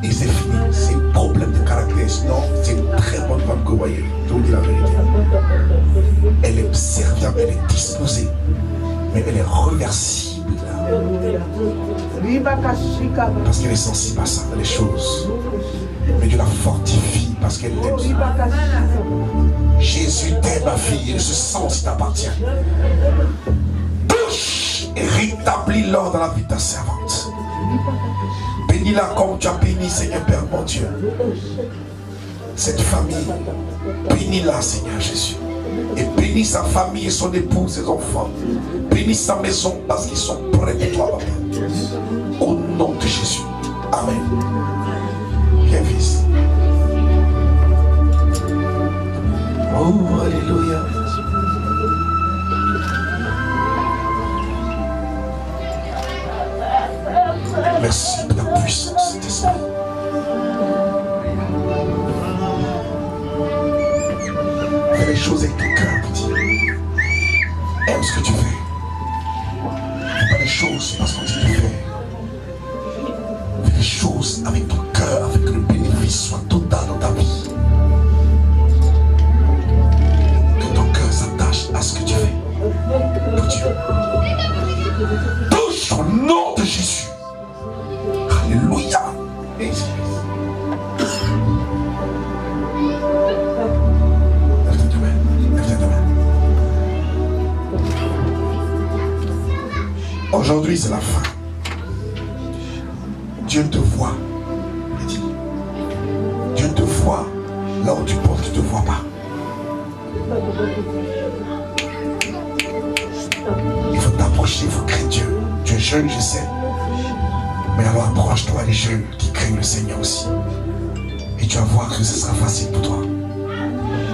Et c'est fini, c'est un problème de caractère. Sinon, c'est une très bonne femme que vous voyez. Je vous dis la vérité. Elle est serviable, elle est disposée, mais elle est réversible. Parce qu'elle est sensible à ça, les choses. Mais Dieu la fortifie parce qu'elle l'aime. Jésus t'aime, ma fille, et ce sang s'il t'appartient. Touche et rétablis l'ordre dans la vie de ta servante. Bénis-la comme tu as béni, Seigneur Père, mon Dieu. Cette famille, bénis-la, Seigneur Jésus. Et bénis sa famille et son époux, ses enfants. Bénis sa maison parce qu'ils sont près de toi, papa. Au nom de Jésus. Amen. Viens, fils. Oh, alléluia. Merci pour la puissance de l'Esprit. Fais les choses avec ton cœur, petit. Aime ce que tu fais. Fais pas les choses parce qu'on dit de faire. Fais les choses avec ton cœur, avec que le bénéfice soit total dans ta vie. Que ton cœur s'attache à ce que tu fais. Pour Dieu. Touche au nom de Jésus. Alléluia. Lève tes mains. Lève tes mains. Aujourd'hui, c'est la fin. Dieu te voit. Dieu te voit là où tu penses qu'il ne te voit pas. Il faut t'approcher, il faut craindre Dieu. Tu es jeune, je sais. Mais alors approche-toi des jeunes qui craignent le Seigneur aussi. Et tu vas voir que ce sera facile pour toi.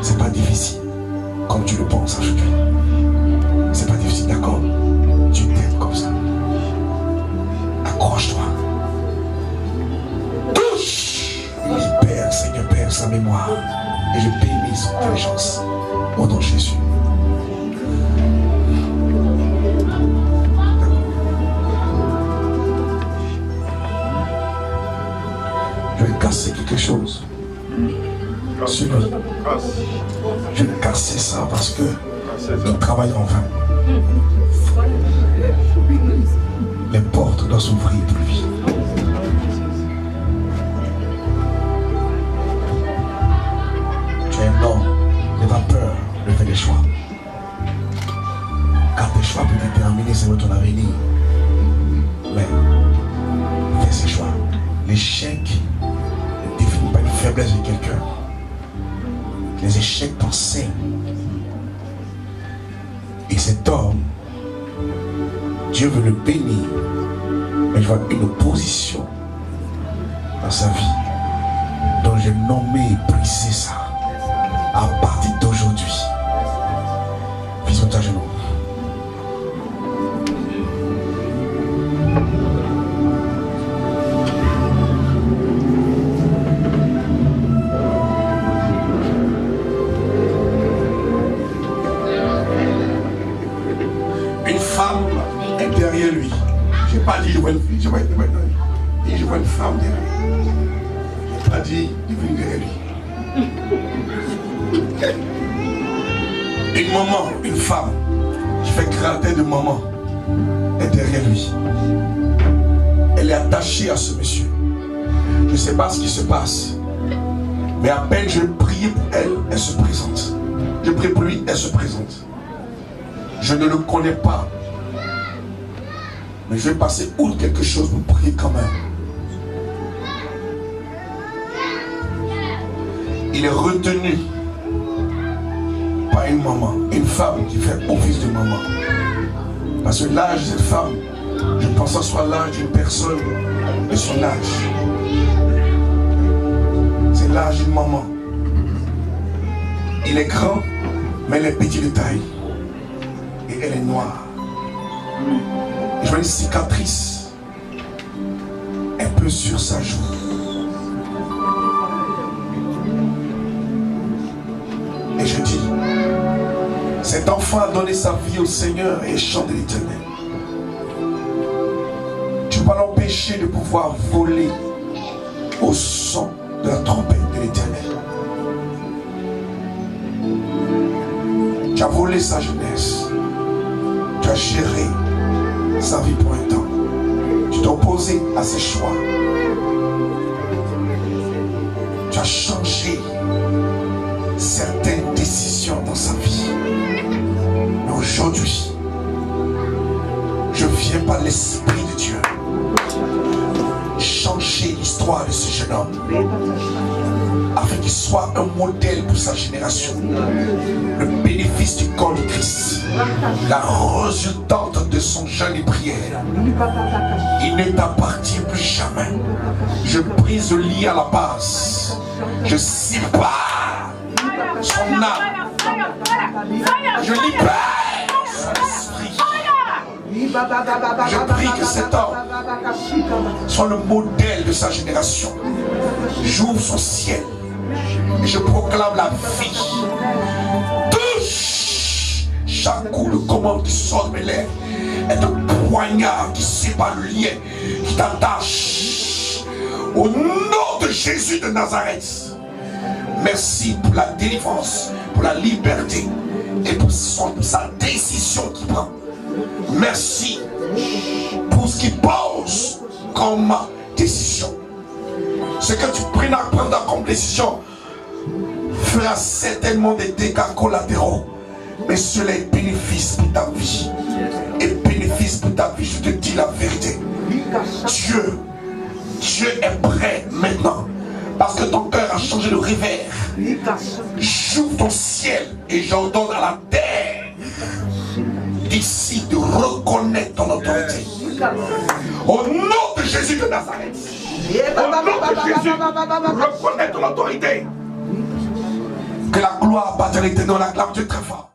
C'est pas difficile, comme tu le penses aujourd'hui. C'est pas difficile, d'accord? Tu t'aimes comme ça. Accroche-toi. Touche! Libère, Seigneur Père, sa mémoire. Et je bénis son intelligence. Au nom de Jésus. Je vais casser quelque chose sur lui. Je vais casser ça parce que il travaille en vain. Les portes doivent s'ouvrir pour lui. Tu es un homme, n'aie pas peur de faire des choix. Car tes choix peuvent déterminer ton avenir. Mais fais ces choix. L'échec ne définit pas une faiblesse de quelqu'un. Les échecs t'enseignent. Et cet homme Dieu veut le bénir. Mais je vois une opposition dans sa vie. Donc j'ai nommé et brisé ça. À partir d'aujourd'hui. Fils de ta genou. Une femme est derrière lui. Je n'ai pas dit je vois une fille, je vois une femme derrière lui. Je n'ai pas dit il vient derrière lui. Une maman, une femme qui fait crater de maman est derrière lui. Elle est attachée à ce monsieur. Je ne sais pas ce qui se passe. Mais à peine je prie pour elle, elle se présente. Je prie pour lui, elle se présente. Je ne le connais pas. Mais je vais passer outre quelque chose pour prier quand même. Il est retenu par une maman, une femme qui fait office de maman. Parce que l'âge de cette femme, je pense que ce soit l'âge d'une personne de son âge. C'est l'âge d'une maman. Il est grand, mais elle est petit de taille. Et elle est noire. Et je vois une cicatrice un peu sur sa joue. Et je dis, cet enfant a donné sa vie au Seigneur et chante de l'Éternel. Tu ne peux pas l'empêcher de pouvoir voler au son de la trompette de l'Éternel. Tu as volé sa jeunesse. Tu as géré sa vie pour un temps. Tu t'es opposé à ses choix. Tu as changé certaines décisions dans sa vie. Mais aujourd'hui, je viens par l'Esprit de Dieu changer l'histoire de ce jeune homme afin qu'il soit un modèle pour sa génération. Le bénéfice du corps de Christ, la résultante de son jeûne et prière, il ne t'appartient plus jamais. Je brise le lien à la base. Je sépare son âme. Je libère son esprit. Je prie que cet homme soit le modèle de sa génération. J'ouvre son ciel et je proclame la vie. Touche chaque coup de commande qui sort de mes lèvres est un poignard qui sépare le lien, qui t'attache. Au nom de Jésus de Nazareth, merci pour la délivrance, pour la liberté et pour sa décision qu'il prend. Merci pour ce qu'il pose comme décision. Ce que tu prendras comme décision fera certainement des dégâts collatéraux. Mais cela est bénéfice pour ta vie. Et bénéfice pour ta vie, je te dis la vérité. Dieu est prêt maintenant. Parce que ton cœur a changé de revers. J'ouvre ton ciel et j'ordonne à la terre d'ici de reconnaître ton autorité. Au nom de Jésus de Nazareth. Au nom de Jésus, reconnais ton autorité. Que la gloire appartienne à l'Éternel, on acclame Dieu très fort.